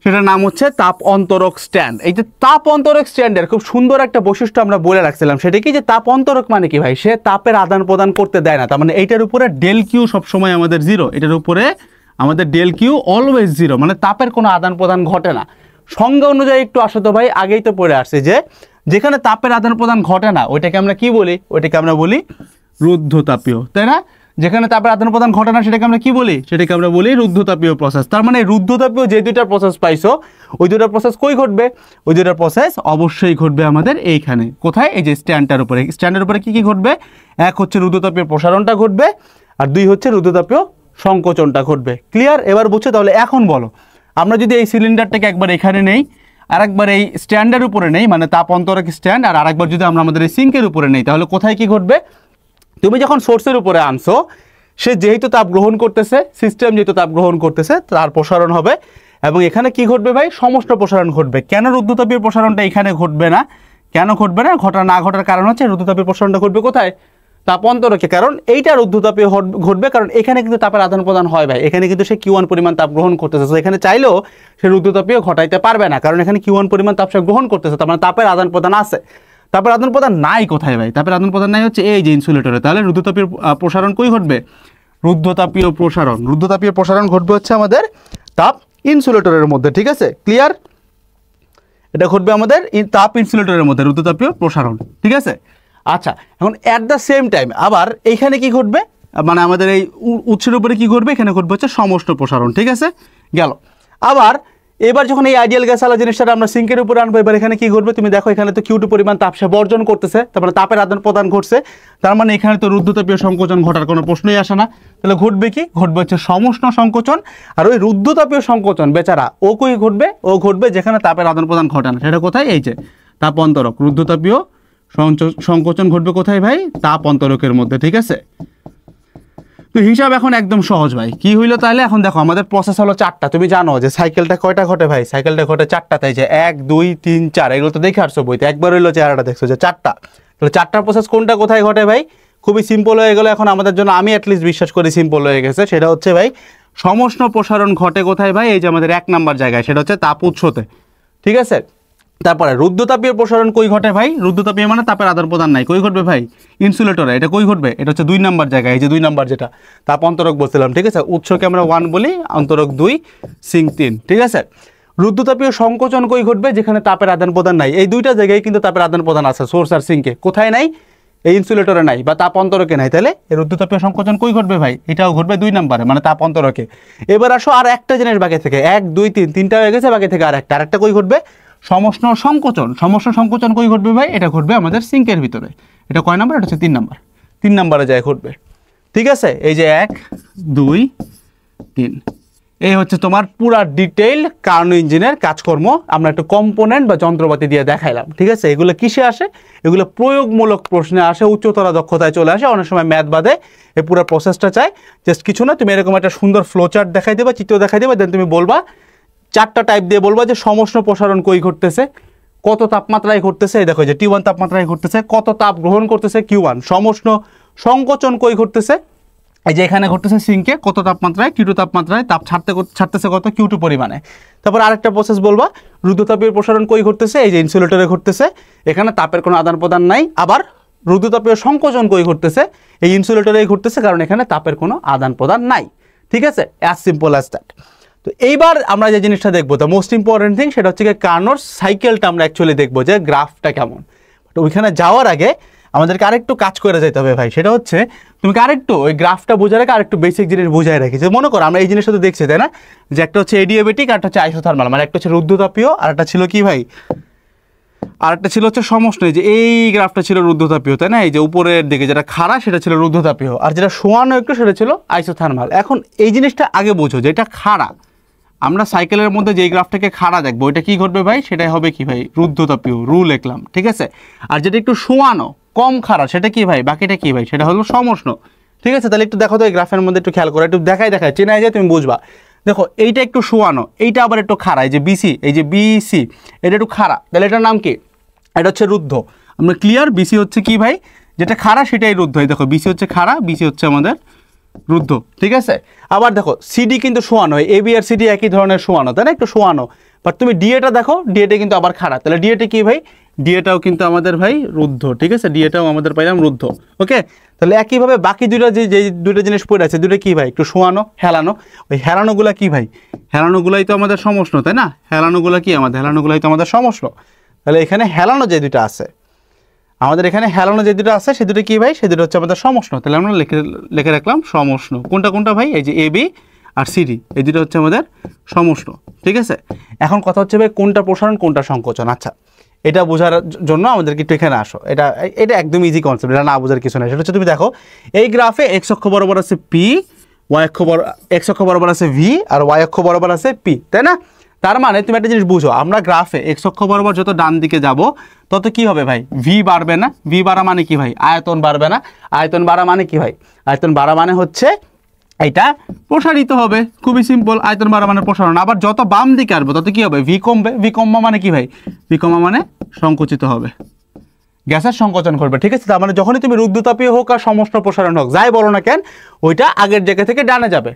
Speaker 1: সেটার নাম হচ্ছে তাপ অন্তরক স্ট্যান্ড। এই যে তাপ অন্তরক স্ট্যান্ডের খুব সুন্দর একটা বৈশিষ্ট্য আমরা বলে রাখছিলাম, সেটা কি? যে তাপ অন্তরক মানে কি ভাই? সে তাপের আদান প্রদান করতে দেয় না। তার মানে এইটার উপরে ডেল কিউ সবসময় আমাদের জিরো, এটার উপরে আমাদের ডেল কিউ অলওয়েজ জিরো, মানে তাপের কোনো আদান প্রদান ঘটে না। সংজ্ঞা অনুযায়ী একটু আসো তো ভাই, আগেই তো পড়ে আসছে যে যেখানে তাপের আদান প্রদান ঘটে না ওইটাকে আমরা কি বলি? ওইটাকে আমরা বলি রুদ্ধতাপীয়, তাই না? যেখানে তাপের আদান প্রদান ঘটে না সেটাকে আমরা কি বলি? সেটাকে আমরা বলি রুদ্ধতাপীয় প্রসেস। তার মানে রুদ্ধতাপীয় যে দুইটা প্রসেস পাইছো, ওই দুইটা প্রসেস কই ঘটবে? ওই দুইটা প্রসেস অবশ্যই ঘটবে আমাদের এইখানে। কোথায়? এই যে স্ট্যান্ডটার উপরে। স্ট্যান্ডের উপরে কি কি ঘটবে? এক হচ্ছে রুদ্ধতাপীয় প্রসারণটা ঘটবে, আর দুই হচ্ছে রুদ্ধতাপীয় সংকোচনটা ঘটবে। ক্লিয়ার? এবার বুঝছো? তাহলে এখন বলো, আমরা যদি এই সিলিন্ডারটাকে একবার এখানে নেই, আর একবার এই স্ট্যান্ডের উপরে নেই, মানে তাপ অন্তরক স্ট্যান্ড, আর আরেকবার যদি আমরা আমাদের এই সিঙ্কের উপরে নেই, তাহলে কোথায় কি ঘটবে? তুমি যখন সোর্সের উপরে আনছো, সে যেহেতু তাপ গ্রহণ করতেছে, সিস্টেম যেহেতু তাপ গ্রহণ করতেছে, তার প্রসারণ হবে। এবং এখানে কি ঘটবে ভাই? সমষ্ণ প্রসারণ ঘটবে। কেন রুদ্ধতাপীয় প্রসারণটা এখানে ঘটবে না? কেন ঘটবে না? ঘটার কারণ হচ্ছে রুদ্ধতাপীয় প্রসারণটা ঘটবে কোথায়? তাপ অন্তরকে। কারণ এইটা রুদ্ধতাপীয় ঘটবে, কারণ এখানে কিন্তু তাপের আদান প্রদান হয় ভাই। এখানে কিন্তু সে Q1 পরিমাণ তাপ গ্রহণ করতেছে, তো এখানে চাইলেও সে রুদ্ধতাপীয় ঘটাইতে পারবে না, কারণ এখানে Q1 পরিমাণ তাপ সে গ্রহণ করতেছে, তার মানে তাপের আদান প্রদান আছে। তাপের আদান প্রদান নাই কোথায় ভাই? তাপের আদান প্রদান নাই হচ্ছে এই যে ইনসুলেটরে। তাহলে রুদ্ধতাপীয় প্রসারণ কই ঘটবে? রুদ্ধতাপীয় প্রসারণ ঘটবে হচ্ছে আমাদের তাপ ইনসুলেটরের মধ্যে। ঠিক আছে? ক্লিয়ার? এটা ঘটবে আমাদের তাপ ইনসুলেটরের মধ্যে রুদ্ধতাপীয় প্রসারণ। ঠিক আছে? আচ্ছা, এখন অ্যাট দ্য সেম টাইম আবার এইখানে কি ঘটবে? মানে আমাদের এই উৎসের উপরে কি ঘটবে? এখানে ঘটবে হচ্ছে সমষ্ণ প্রসারণ। ঠিক আছে? গেল। আবার এবার যখন এই আইডিয়াল গ্যাস আলা জিনিসটা আমরা সিঙ্কের উপরে আনবো, এবার এখানে কি ঘটবে? তুমি দেখো এখানে তো Q2 পরিমাণ তাপ সে বর্জন করতেছে, তারপরে তাপের আদান প্রদান ঘটছে, তার মানে এখানে তো রুদ্ধতাপীয় সংকোচন ঘটার কোনো প্রশ্নই আসে না। তাহলে ঘটবে কি? ঘটবে হচ্ছে সমষ্ণ সংকোচন। আর ওই রুদ্ধতাপীয় সংকোচন বেচারা ও কই ঘটবে? ও ঘটবে যেখানে তাপের আদান প্রদান ঘটে না। সেটা কোথায়? এই যে তাপ অন্তরক। রুদ্ধতাপীয় সংকোচন ঘটবে কোথায় ভাই? তাপ অন্তরকের মধ্যে। ঠিক আছে? তো হিসাব এখন একদম সহজ ভাই। কি হইলো তাহলে? এখন দেখো আমাদের প্রসেস হলো 4টা। তুমি জানো যে সাইকেলটা কয়টা ঘটে ভাই? সাইকেলটা ঘটে 4টা। তাই যে 1 2 3 4 এগুলো তো দেখে আসছো বইতে। একবার হইলো চেহারাটা দেখছো যে 4টা। তাহলে 4টার প্রসেস কোনটা কোথায় ঘটে ভাই? খুবই সিম্পল হয়ে গেল এখন আমাদের জন্য। আমি অ্যাটলিস্ট বিশ্বাস করি সিম্পল হয়ে গেছে। সেটা হচ্ছে ভাই সমষ্ণ প্রসারণ ঘটে কোথায় ভাই? এই যে আমাদের 1 নাম্বার জায়গায়, সেটা হচ্ছে তাপ উৎসতে। ঠিক আছে? তারপরে রুদ্ধতাপীয় প্রসারণ কই ঘটে ভাই? রুদ্ধতাপীয় মানে তাপের আদান প্রদান নাই, কই ঘটবে ভাই? ইনসুলেটরে। এটা কই ঘটবে? এটা হচ্ছে 2 নাম্বার জায়গায়, এই যে 2 নাম্বার যেটা তাপ অন্তরক বলছিলাম। ঠিক আছে? উৎসকে আমরা 1 বলি, অন্তরক 2, সিঙ্ক 3। ঠিক আছে? রুদ্ধতাপীয় সংকোচন কই ঘটবে? যেখানে তাপের আদান প্রদান নাই। এই দুইটা জায়গায় কিন্তু তাপের আদান প্রদান আছে, সোর্স আর সিঙ্কে। কোথায় নাই? এই ইনসুলেটরে নাই বা তাপ অন্তরকে নাই। তাহলে এই রুদ্ধতাপীয় সংকোচন কই ঘটবে ভাই? এটাও ঘটবে 2 নাম্বারে, মানে তাপ অন্তরকে। এবার আসো আর একটা জিনিস বাকি থেকে, 1 2 3 তিনটা হয়ে গেছে, বাকি থেকে আরেকটা কই ঘটবে? সমষ্ণ সংকোচন কই ঘটবে ভাই? এটা ঘটবে আমাদের সিঙ্কের ভিতরে। এটা কয় নাম্বার? এটা হচ্ছে 3 নাম্বার। 3 নাম্বারে যায় ঘটবে। ঠিক আছে? এই যে 1 2 3, এই হচ্ছে তোমার পুরা ডিটেইল কার্নো ইঞ্জিনের কাজকর্ম। আমরা একটু কম্পোনেন্ট বা যন্ত্রপাতি দিয়ে দেখাইলাম। ঠিক আছে? এগুলো কিসে আসে? এগুলো প্রয়োগমূলক প্রশ্নে আসে, উচ্চতর দক্ষতায় চলে আসে। অনেক সময় ম্যাথ বাদে এই পুরো প্রসেসটা চাই। জাস্ট কিছু না, তুমি এরকম একটা সুন্দর ফ্লোচার্ট দেখাই দেবা, চিত্র দেখাই দেবা, দেন তুমি বলবা 4টা টাইপ দিয়ে বলবা যে সমষ্ণ প্রসারণ কই ঘটতেছে, কত তাপমাত্রায় ঘটতেছে। এই দেখো যে T1 তাপমাত্রায় ঘটতেছে, কত তাপ গ্রহণ করতেছে Q1। সমষ্ণ সংকোচন কই ঘটতেছে? এই যে এখানে ঘটতেছে সিঙ্কে, কত তাপমাত্রায়? Q2 তাপমাত্রায় তাপ ছাড়তেছে কত? Q2 পরিমাণে। তারপর আরেকটা প্রসেস বলবা রুদ্ধতাপীয় প্রসারণ কই ঘটতেছে? এই যে ইনসুলেটরে ঘটতেছে, এখানে তাপের কোনো আদান প্রদান নাই। আবার রুদ্ধতাপীয় সংকোচন কই ঘটতেছে? এই ইনসুলেটরেই ঘটতেছে, কারণ এখানে তাপের কোনো আদান প্রদান নাই। ঠিক আছে? As simple as that. তো এইবার আমরা যে জিনিসটা দেখবো, দ্য মোস্ট ইম্পর্টেন্ট থিং, সেটা হচ্ছে কার্নোর সাইকেলটা আমরা অ্যাকচুয়ালি দেখবো যে গ্রাফটা কেমন। তো ওইখানে যাওয়ার আগে আমাদেরকে আরেকটু কাজ করে যেতে হবে ভাই। সেটা হচ্ছে তুমি আরেকটু ওই গ্রাফটা বোঝার আগে আরেকটু বেসিক জিনিস বোঝায় রাখি। যে মনে করো আমরা এই জিনিসটা তো দেখছি, তাই না? যে একটা হচ্ছে এডিয়াবেটিক আর একটা হচ্ছে আইসোথার্মাল, মানে একটা হচ্ছে রুদ্ধতাপীয় আর একটা ছিল কি ভাই? আরেকটা ছিল হচ্ছে সমষ্ণ। যে এই গ্রাফটা ছিল রুদ্ধতাপীয়, তাই না? এই যে উপরের দিকে যেটা খাড়া সেটা ছিল রুদ্ধতাপীয়, আর যেটা শোয়ানো একটু সেটা ছিল আইসোথার্মাল। এখন এই জিনিসটা আগে বোঝো যে এটা খাড়া। আমরা সাইকেলের মধ্যে যেই গ্রাফটাকে খাড়া দেখবো, এটা কি ঘটবে ভাই? সেটাই হবে কি ভাই? রুদ্ধতাপীয়, রু লিখলাম। ঠিক আছে? আর যেটা একটু শোয়ানো, কম খাড়া, সেটা কি ভাই? বাকিটা কি ভাই? সেটা হলো সমষ্ণ। ঠিক আছে? তাহলে একটু দেখো তো এই গ্রাফের মধ্যে একটু খেয়াল করো, একটু দেখাই চেনাই যায়, তুমি বুঝবা। দেখো এইটা একটু শোয়ানো, এইটা আবার একটু খাড়া। এই যে বিসি, এই যে বিসি, এটা একটু খাড়া। তাহলে এটার নাম কি? এটা হচ্ছে রুদ্ধ। আমরা ক্লিয়ার? বিসি হচ্ছে কি ভাই? যেটা খাড়া সেটাই রুদ্ধ। এই দেখো বিসি হচ্ছে খাড়া, বিসি হচ্ছে আমাদের রুদ্ধ। ঠিক আছে? আবার দেখো সিডি কিন্তু শোয়ানো, এবি আর সিডি একই ধরনের শোয়ানো, তাই না? একটু শোয়ানো। বাট তুমি ডিএটা দেখো, ডিএটা কিন্তু আবার খাড়া। তাহলে ডিএটা কি ভাই? ডিএটাও কিন্তু আমাদের ভাই রুদ্ধ। ঠিক আছে? ডিএটাও আমাদের পাইলাম রুদ্ধ। ওকে? তাহলে একইভাবে বাকি দুটো যে দুটো জিনিস পড়ে আছে, দুটো কি ভাই? একটু শোয়ানো, হেলানো। ওই হেলানোগুলা কি ভাই? হেলানোগুলাই তো আমাদের সমষ্ণ, তাই না? হেলানোগুলা কি আমাদের? হেলানোগুলাই তো আমাদের সমষ্ণ। তাহলে এখানে হেলানো যে দুটো আছে, আমাদের এখানে হেলানো যে দুটো আছে, সে দুটো কি ভাই? সে দুটো হচ্ছে আমাদের সমষ্ণ। তাহলে আমরা লিখে রাখলাম সমষ্ণ। কোনটা কোনটা ভাই? এই যে এবি আর সিডি, এই দুটো হচ্ছে আমাদের সমষ্ণ। ঠিক আছে? এখন কথা হচ্ছে ভাই কোনটা প্রসারণ কোনটা সংকোচন। আচ্ছা, এটা বোঝার জন্য আমাদেরকে একটু এখানে আসো। এটা একদম ইজি কনসেপ্ট, এটা না বোঝার কিছু নাই। সেটা হচ্ছে তুমি দেখো এই গ্রাফে এক্স অক্ষ বরাবর আছে পি, এক্স অক্ষ বরাবর আছে ভি আর ওয়াই অক্ষ বরাবর আছে পি, তাই না? তার মানে তুমি একটা জিনিস বুঝো, আমরা গ্রাফে এক্স অক্ষ বরাবর যত ডান দিকে যাব তত কি হবে ভাই, ভি বাড়বে না? ভি বাড়া মানে কি ভাই, আয়তন বাড়বে না? আয়তন বাড়া মানে কি ভাই, আয়তন বাড়া মানে হচ্ছে এটা প্রসারিত হবে, খুবই সিম্পল, আয়তন বাড়া মানে প্রসারণ। আবার যত বাম দিকে আসবে তত কি হবে, ভি কমবে। ভি কমা মানে কি ভাই, ভি কমা মানে সংকুচিত হবে, গ্যাসের সংকোচন করবে, ঠিক আছে? তার মানে যখনই তুমি রুদ্ধতাপীয় হোক আর সমষ্ণ প্রসারণ হোক, যাই বলো না কেন, ওইটা আগের জায়গা থেকে ডানে যাবে।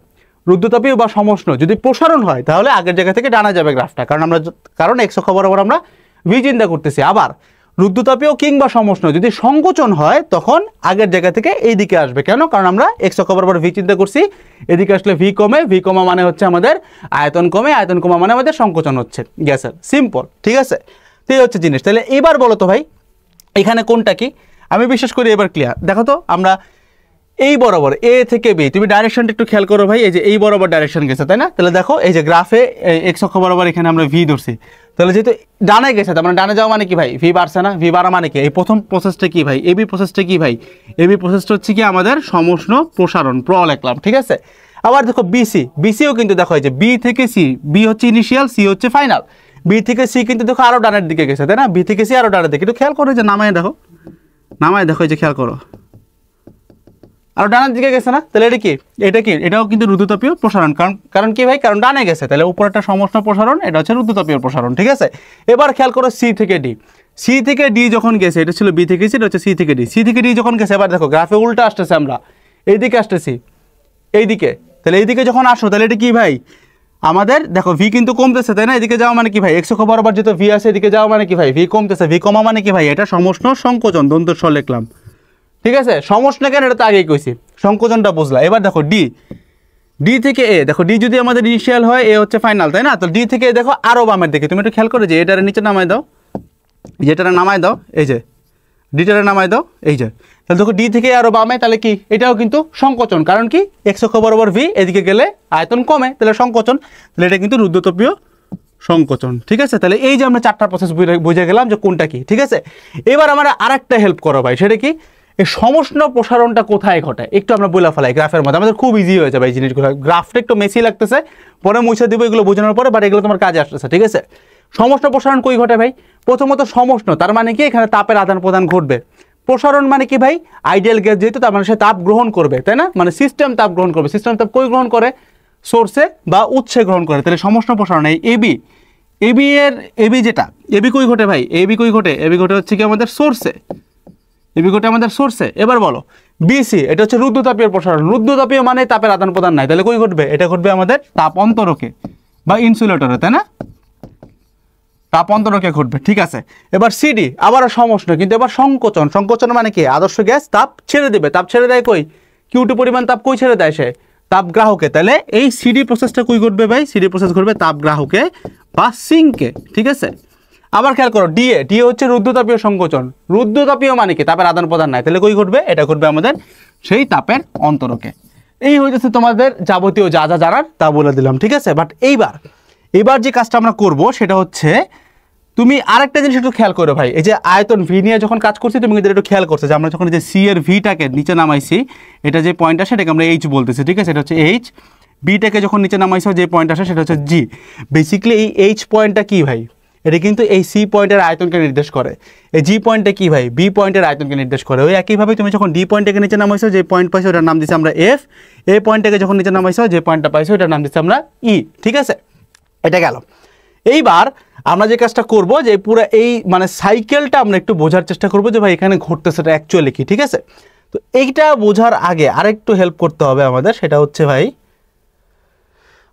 Speaker 1: রুদ্ধতাপীয় বা সমষ্ণ যদি প্রসারণ হয় তাহলে আগের জায়গা থেকে ডানা যাবে গ্রাফটা, কারণ এক্স অক্ষ বরাবর আমরা ভি চিন্তা করতেছি। আবার রুদ্ধতাপীয় কিংবা সমষ্ণ যদি সংকোচন হয় তখন আগের জায়গা থেকে এই দিকে আসবে। কেন? কারণ আমরা এক্স অক্ষ বরাবর ভি চিন্তা করছি, এদিকে আসলে ভি কমে, ভি কমা মানে হচ্ছে আমাদের আয়তন কমে, আয়তন কমা মানে আমাদের সংকোচন হচ্ছে গ্যাসের, সিম্পল, ঠিক আছে? তো এই হচ্ছে জিনিস। তাহলে এবার বলো তো ভাই এখানে কোনটা কি? আমি বিশ্বাস করি এবার ক্লিয়ার। দেখো তো আমরা এই বরাবর এ থেকে বি, তুমি ডাইরেকশনটা একটু খেয়াল করো ভাই, এই যে এই বরাবর ডাইরেকশন গেছে, তাই না? তাহলে দেখো এই যে গ্রাফে এক্স অক্ষ বরাবর এখানে আমরা ভি ধরছি, তাহলে যেহেতু ডানে গেছে তার মানে ডানে যাওয়া মানে কি ভাই, ভি বাড়ছে না? ভি বাড়া মানে কি, এই প্রথম প্রসেসটা কি ভাই, এবি প্রসেসটা কি ভাই, এবি প্রসেসটা হচ্ছে কি আমাদের সমষ্ণ প্রসারণ, লিখলাম, ঠিক আছে? আবার দেখো বিসি, বিসিও কিন্তু দেখো এই যে বি থেকে সি, বি হচ্ছে ইনিশিয়াল, সি হচ্ছে ফাইনাল, বি থেকে সি কিন্তু দেখো আরো ডানের দিকে গেছে, তাই না? বি থেকে সি আরো ডানের দিকে, একটু খেয়াল করো যে নামায় দেখো, নামায় দেখো, এই যে খেয়াল করো আর ডানের দিকে গেছে না? তাহলে এটা কি, এটা কি, এটাও কিন্তু রুদ্ধতাপীয় প্রসারণ। কারণ কি ভাই, কারণ ডানে গেছে, তাহলে উপরেরটা সমষ্ণ প্রসারণ, এটা হচ্ছে রুদ্ধতাপীয় প্রসারণ, ঠিক আছে? এবার খেয়াল করো সি থেকে ডি, সি থেকে ডি যখন গেছে, এটা ছিল বি থেকে সি, এটা হচ্ছে সি থেকে ডি, সি থেকে ডি যখন গেছে, এবার দেখো গ্রাফে উল্টা আসতেছে, আমরা এইদিকে আসতেছি, এইদিকে, তাহলে এইদিকে যখন আসো তাহলে এটা কি ভাই, আমাদের দেখো ভি কিন্তু কমতেছে, তাই না? এদিকে যাওয়া মানে কি ভাই, এক্স অক্ষ বরাবর যেহেতু ভি আছে, এদিকে যাওয়া মানে কি ভাই, ভি কমতেছে, ভি কমা মানে কি ভাই, এটা সমষ্ণ সংকোচন, দন্ত স লিখলাম, ঠিক আছে? সমষ্ণ কেন, এটা তো আগেই কইছি, সংকোচনটা বুঝলা। এবার দেখো ডি, ডি থেকে এ, দেখো ডি যদি আমাদের ইনিশিয়াল হয়, এ হচ্ছে ফাইনাল, তাই না? তো ডি থেকে দেখো আরো বামের দিকে, তুমি একটু খেয়াল করো যে এটার নিচে নামাই দাও, যেটারে নামাই দাও, এই যে ডিটারে নামাই দাও, এই যে, তাহলে দেখো ডি থেকে আরো বামে, তাহলে কি এটাও কিন্তু সংকোচন, কারণ কি এক্স অক্ষ বরাবর ভি, এদিকে গেলে আয়তন কমে, তাহলে সংকোচন, তাহলে এটা কিন্তু রুদ্ধতাপীয় সংকোচন, ঠিক আছে? তাহলে এই যে আমরা চারটা প্রসেস বুঝে গেলাম যে কোনটা কি, ঠিক আছে? এবার আমরা আরেকটা হেল্প করো ভাই, সেটা কি, এই সমষ্ণ প্রসারণটা কোথায় ঘটে একটু আমরা বলে ফেলাই গ্রাফের মধ্যে, আমাদের খুব ইজি হয়ে যাবে এই জিনিসগুলো। গ্রাফটা একটু মেসি লাগতেছে, পরে মুছে দিব এগুলো বোঝানোর পরে, বাট এগুলো তোমার কাজে আসতেছে, ঠিক আছে? সমষ্ণ প্রসারণ কই ঘটে ভাই? প্রথমত সমষ্ণ, তার মানে কি এখানে তাপের আদান প্রদান ঘটবে। প্রসারণ মানে কি ভাই, আইডিয়াল গ্যাস যেহেতু তার মানে সে তাপ গ্রহণ করবে, তাই না? মানে সিস্টেম তাপ গ্রহণ করবে, সিস্টেম তাপ কই গ্রহণ করে, সোর্সে বা উৎসে গ্রহণ করে, তাহলে সমষ্ণ প্রসারণ। এই এবি, এবি যেটা, এবি কই ঘটে ভাই, এবি কই ঘটে, এবি ঘটে হচ্ছে কি আমাদের সোর্সে, এবি ঘটে আমাদের সোর্সে। এবার বলো বিসি, এটা হচ্ছে রুদ্ধতাপীয় প্রসারণ, রুদ্ধতাপীয় মানে তাপের আদান প্রদান নাই, তাহলে কই ঘটবে, এটা ঘটবে আমাদের তাপ অন্তরকে বা ইনসুলেটরে, তাই না? তাপ অন্তরকে ঘটবে, ঠিক আছে? এবার সিডি আবারও সমষ্ণ, কিন্তু এবার সংকোচন, সংকোচন মানে কি, আদর্শ গ্যাস তাপ ছেড়ে দেবে, তাপ ছেড়ে দেয় কই, কিউটি পরিমাণ তাপ কই ছেড়ে দেয়, সে তাপ গ্রাহকে। তাহলে এই সিডি প্রসেসটা কই ঘটবে ভাই, সিডি প্রসেস ঘটবে তাপ গ্রাহকে বা সিঙ্কে, ঠিক আছে? আবার খেয়াল করো ডিএ, ডিএ হচ্ছে রুদ্ধতাপীয় সংকোচন, রুদ্ধতাপীয় মানে কি তাপের আদান প্রদান নাই, তাহলে কই ঘটবে, এটা ঘটবে আমাদের সেই তাপের অন্তরকে। এই হইতেছে তোমাদের যাবতীয় যা যা জানার তা বলে দিলাম, ঠিক আছে? বাট এইবার যে কাজটা আমরা করব সেটা হচ্ছে, তুমি আরেকটা জিনিস একটু খেয়াল করো ভাই, এই যে আয়তন ভি নিয়ে যখন কাজ করছি তুমি কিন্তু একটু খেয়াল করছো যে আমরা যখন এই যে সি এর ভিটাকে নিচে নামাইছি, এটা যে পয়েন্ট আসে সেটাকে আমরা এইচ বলতেছি, ঠিক আছে? এটা হচ্ছে এইচ, বিটাকে যখন নিচে নামাইছো যে পয়েন্ট আসে সেটা হচ্ছে জি। বেসিক্যালি এই এইচ পয়েন্টটা কি ভাই, এটা কিন্তু এই সি পয়েন্টের আয়তনকে নির্দেশ করে, এই জি পয়েন্টটা কি ভাই, বি পয়েন্টের আয়তনকে নির্দেশ করে। ওই একইভাবে তুমি যখন ডি পয়েন্টটাকে নিচে নামাইছো যে পয়েন্ট পাইছো ওটার নাম দিচ্ছি আমরা এফ, এই পয়েন্টটাকে যখন নিচে নামাইছো যে পয়েন্টটা পাইছো ওটার নাম দিচ্ছি আমরা ই, ঠিক আছে? এটা গেল। এইবার আমরা যে কাজটা করব যে পুরো এই মানে সাইকেলটা আমরা একটু বোঝার চেষ্টা করব যে ভাই এখানে ঘটতেছেটা অ্যাকচুয়ালি কি, ঠিক আছে? তো এইটা বোঝার আগে আরেকটু হেল্প করতে হবে আমাদের, সেটা হচ্ছে ভাই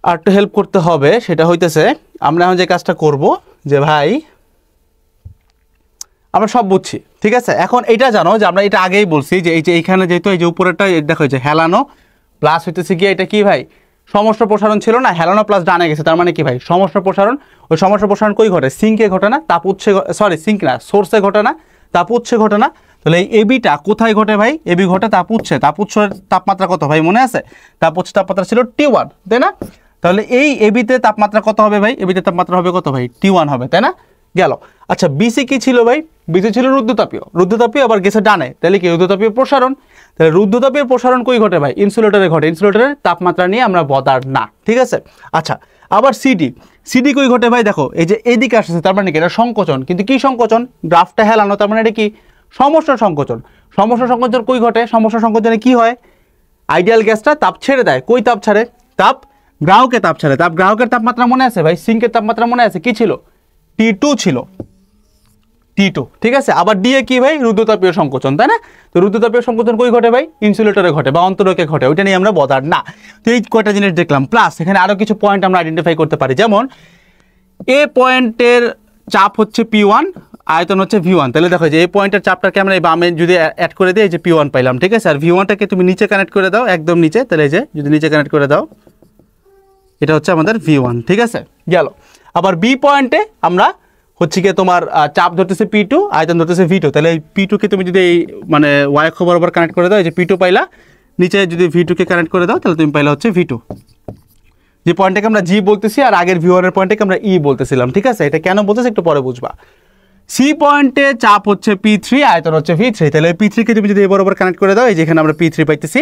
Speaker 1: আরেকটু হেল্প করতে হবে, সেটা হইতেছে আমরা এখন যে কাজটা করব যে ভাই আমরা সব বুঝছি, ঠিক আছে? এখন এটা জানো যে আমরা এটা আগেই বলছি যে এই যে এইখানে যেহেতু এই যে উপরেরটা দেখো যে হেলানো প্লাস হইতেছে কি, এটা কি ভাই সমষ্ণ প্রসারণ ছিল না, হেলানো প্লাস ডানে গেছে, তার মানে কি ভাই সমষ্ণ প্রসারণ। ওই সমষ্ণ প্রসারণ কই ঘটে, সিঙ্কে ঘটে না, তাপ উৎসে, সরি সিঙ্ক না, সোর্সে ঘটে না, তাপ উৎসে ঘটে না। তাহলে এই এবিটা কোথায় ঘটে ভাই, এবি ঘটে তাপ উৎসে, তাপ উৎসের তাপমাত্রা কত ভাই মনে আছে, তাপ উৎসের তাপমাত্রা ছিল T1, তাই না? তাহলে এই এবিতে তাপমাত্রা কত হবে ভাই, এবিতে তাপমাত্রা হবে কত ভাই, T1 হবে, তাই না? গেল। আচ্ছা বিসি কি ছিল ভাই? বিসি ছিল রুদ্ধতাপীয় আবার গেছে ডানে, তাহলে কি রুদ্ধতাপীয় প্রসারণ। তাহলে রুদ্ধতাপীয় প্রসারণ কই ঘটে ভাই? ইনসুলেটরে ঘটে। ইনসুলেটরের তাপমাত্রা নিয়ে আমরা বদার না, ঠিক আছে। আচ্ছা আবার সিডি কই ঘটে ভাই? দেখো এই যে এদিকে আসছে, তার মানে কি এটা সংকোচন, কিন্তু কি সংকোচন? গ্রাফটা হেলানো, তার মানে এটা কি সমস্যা সংকোচন। সমস্যা সংকোচন কই ঘটে? সমস্যা সংকোচনে কি হয়? আইডিয়াল গ্যাসটা তাপ ছেড়ে দেয়। কই তাপ ছাড়ে? তাপ গ্রাহকে তাপ ছাড়ে। গ্রাহকের তাপমাত্রা মনে আছে ভাই? সিঙ্কের তাপমাত্রা মনে আছে? কি ছিল? T2 ছিল, T2, ঠিক আছে। আবার ডিএ কি ভাই? রুদ্ধতাপীয় সংকোচন, তাই না? তো রুদ্ধতাপীয় সংকোচন কই ঘটে ভাই? ইনসুলেটরে ঘটে বা অন্তরকে ঘটে, ওইটা নিয়ে আমরা বদার না। তো এই কয়টা জিনিস দেখলাম, প্লাস এখানে আরো কিছু পয়েন্ট আমরা আইডেন্টিফাই করতে পারি। যেমন এ পয়েন্টের চাপ হচ্ছে P1, আয়তন হচ্ছে V1। তাহলে দেখো যে এই পয়েন্টের চাপটাকে আমরা এই বামে যদি অ্যাড করে দিই, এই যে P1 পাইলাম, ঠিক আছে। আর V1টাকে তুমি নিচে কানেক্ট করে দাও, একদম নিচে, তাহলে এই যে যদি নিচে কানেক্ট করে দাও, এটা হচ্ছে আমাদের V1, ঠিক আছে, গেল। আবার বি পয়েন্টে আমরা হচ্ছে গিয়ে তোমার চাপ ধরতেছে P2, আয়তন ধরতেছে V2। তাহলে এই P2কে তুমি যদি এই মানে ওয়াই অক্ষ বরাবর কানেক্ট করে দাও, এই যে P2 পাইলা, নিচে যদি V2কে কানেক্ট করে দাও, তাহলে তুমি পাইলা হচ্ছে V2। যে পয়েন্টটাকে আমরা জি বলতেছি আর আগের V1 এর পয়েন্টটাকে আমরা ই বলতেছিলাম, ঠিক আছে। এটা কেন বলতেছি একটু পরে বুঝবা। সি পয়েন্টে চাপ হচ্ছে P3, আয়তন হচ্ছে V3। তাহলে P3কে তুমি যদি এই বরাবর কানেক্ট করে দাও, এই যেখানে আমরা P3 পাইতেছি,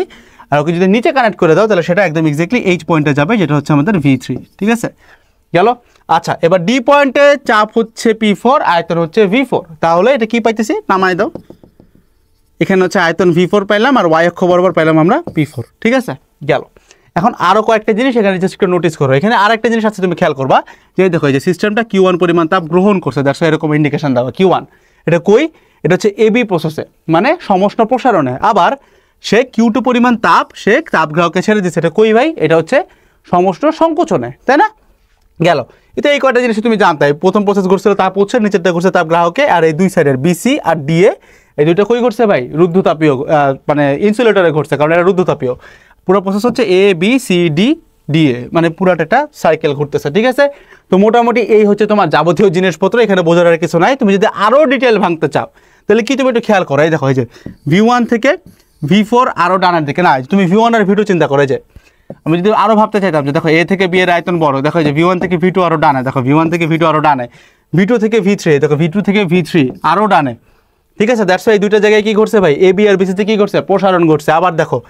Speaker 1: আর ওকে যদি নিচে কানেক্ট করে দাও, তাহলে সেটা একদম এক্স্যাক্টলি এইচ পয়েন্টে যাবে, যেটা হচ্ছে আমাদের V3, ঠিক আছে, গেল। আচ্ছা এবার ডি পয়েন্টে চাপ হচ্ছে P4, আয়তন হচ্ছে V4। তাহলে এটা কি পাইতেছি? নামাই দাও, এখানে হচ্ছে আয়তন V4 পাইলাম, আর ওয়াই অক্ষ বরাবর পাইলাম আমরা P4, ঠিক আছে, গেল। এখন আরো কয়েকটা জিনিস এখানে জাস্ট একটু নোটিস করো। এখানে আরেকটা জিনিস আছে, তুমি খেয়াল করবা, যে দেখো এই যে সিস্টেমটা Q1 পরিমাণ তাপ গ্রহণ করছে, দ্যাটস এরকম ইন্ডিকেশন দেওয়া Q1। এটা কই? এটা হচ্ছে এবি প্রসেসে, মানে সমষ্ণ প্রসারণে। আবার সে Q2 পরিমাণ তাপ সে তাপগ্রাহকে ছেড়ে দিচ্ছে, এটা কই ভাই? এটা হচ্ছে সমষ্ণ সংকোচনে, তাই না, গেল। এটা এই কয়টা জিনিস তুমি জানতে। প্রথম প্রসেস ঘটছিল তাপ উৎসের, নিচেরটা ঘটছে তাপ গ্রাহকে, আর এই দুই সাইডের বিসি আর ডিএ এই দুইটা কই ঘটছে ভাই? রুদ্ধতাপীয়, মানে ইনসুলেটরে ঘটছে, কারণ এটা রুদ্ধতাপীয়। পুরো প্রসেস হচ্ছে A B C D DA, মানে পুরাটা একটা সাইকেল ঘুরতেছে, ঠিক আছে। তো মোটামুটি এই হচ্ছে তোমার যাবতীয় জিনিসপত্র, এখানে বোঝার আর কিছু নাই। তুমি যদি আরও ডিটেল ভাঙতে চাও, তাহলে কি তুমি একটু খেয়াল করো, এই দেখো এই যে V1 থেকে V4 আরও ডানার দিকে, না তুমি V1 আর V2 চিন্তা করে, যে আমি যদি আরও ভাবতে চাইতাম যে দেখো এ থেকে বি এর আয়তন বড়, দেখো যে V1 থেকে V2 আরও ডানে, দেখো V1 থেকে V2 আরও ডানে, V2 থেকে V3, দেখো V2 থেকে V3 আরও ডানে, ঠিক আছে। দ্যাটস এই দুইটা জায়গায় কি ঘটছে ভাই? এ বি আর বিসিতে কি ঘটছে? প্রসারণ ঘটছে। আবার দেখো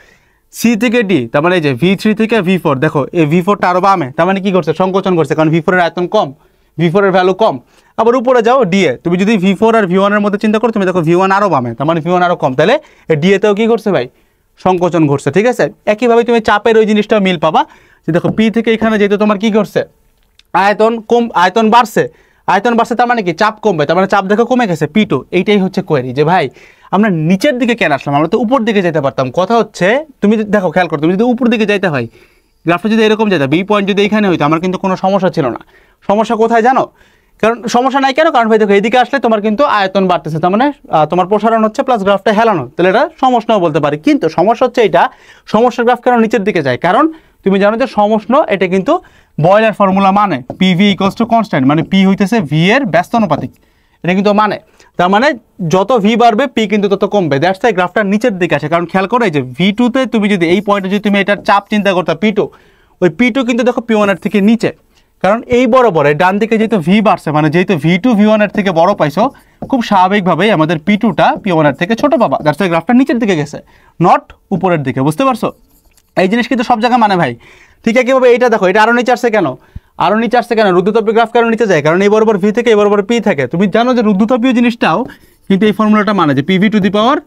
Speaker 1: সি থেকে ডি, তার মানে এই যে V3 থেকে V4, দেখো এই V4টা আরও বামে, তার মানে কি করছে? সংকোচন করছে, কারণ V4 এর আয়তন কম, V4 এর ভ্যালু কম। আবার উপরে যাও ডিএ, তুমি যদি V4 আর V1 এর মধ্যে চিন্তা করো, তুমি দেখো V1 আরও বামে, তার মানে V1 আরও কম, তাহলে ডিএতেও কি করছে ভাই? সংকোচন ঘটছে, ঠিক আছে। একইভাবে তুমি চাপের ওই জিনিসটা মিল পাবা, যে দেখো পি থেকে এখানে যেহেতু তোমার কি করছে? আয়তন কম, আয়তন বাড়ছে, তার মানে কি? চাপ কমবে, তার মানে চাপ দেখো কমে গেছে P2। এইটাই হচ্ছে কোয়েরি, যে ভাই আমরা নিচের দিকে কেন আসলাম? আমরা তো উপর দিকে যেতে পারতাম। কথা হচ্ছে তুমি দেখো খেয়াল করো, তুমি যদি উপর দিকে যাইতে হয়, গ্রাফটা যদি এরকম যেত, বি পয়েন্ট যদি এইখানে হইতো, আমার কিন্তু কোনো সমস্যা ছিল না। সমস্যা কোথায় জানো? কারণ সমস্যা নাই কেন? কারণ ভাই দেখো এদিকে আসলে তোমার কিন্তু আয়তন বাড়তেছে, তার মানে তোমার প্রসারণ হচ্ছে প্লাস গ্রাফটা হেলানো, তাহলে এটা সমষ্ণও বলতে পারি। কিন্তু সমস্যা হচ্ছে এটা, সমস্যার গ্রাফ কেন নিচের দিকে যায়? কারণ তুমি জানো যে সমষ্ণ এটা কিন্তু বয়লার ফর্মুলা, মানে PV ইকুয়ালস টু কনস্ট্যান্ট, মানে পি হইতেছে ভি এর ব্যস্তানুপাতিক, এটা কিন্তু মানে। তার মানে যত ভি বাড়বে পি কিন্তু তত কমবে, দ্যাটস তাই গ্রাফটা নিচের দিকে আসে। কারণ খেয়াল করে যে V2তে তুমি যদি এই পয়েন্টে যদি তুমি এটার চাপ চিন্তা করতে P2, ওই P2 কিন্তু দেখো P1 এর থেকে নিচে, কারণ এই বরাবর ডান দিকে যেহেতু ভি বাড়ছে, মানে যেহেতু V2 V1 এর থেকে বড় পাইছো, খুব স্বাভাবিকভাবেই আমাদের P2টা P1 এর থেকে ছোট পাবা, দ্যাটস তাই গ্রাফটা নিচের দিকে গেছে, নট উপরের দিকে, বুঝতে পারছো? এই জিনিস কিন্তু সব জায়গায় মানে ভাই। ঠিক একইভাবে এইটা দেখো, এটা আরও নিচে আসছে কেন? আরও নিচে আসছে কেন? রুদ্ধতাপীয় গ্রাফ কেন নিচে যায়? কারণ এই বরাবর ভি থেকে এই বরাবর পি থাকে। তুমি জানো যে রুদ্ধতাপীয় জিনিসটাও কিন্তু এই ফর্মুলাটা মানে যে PV to the power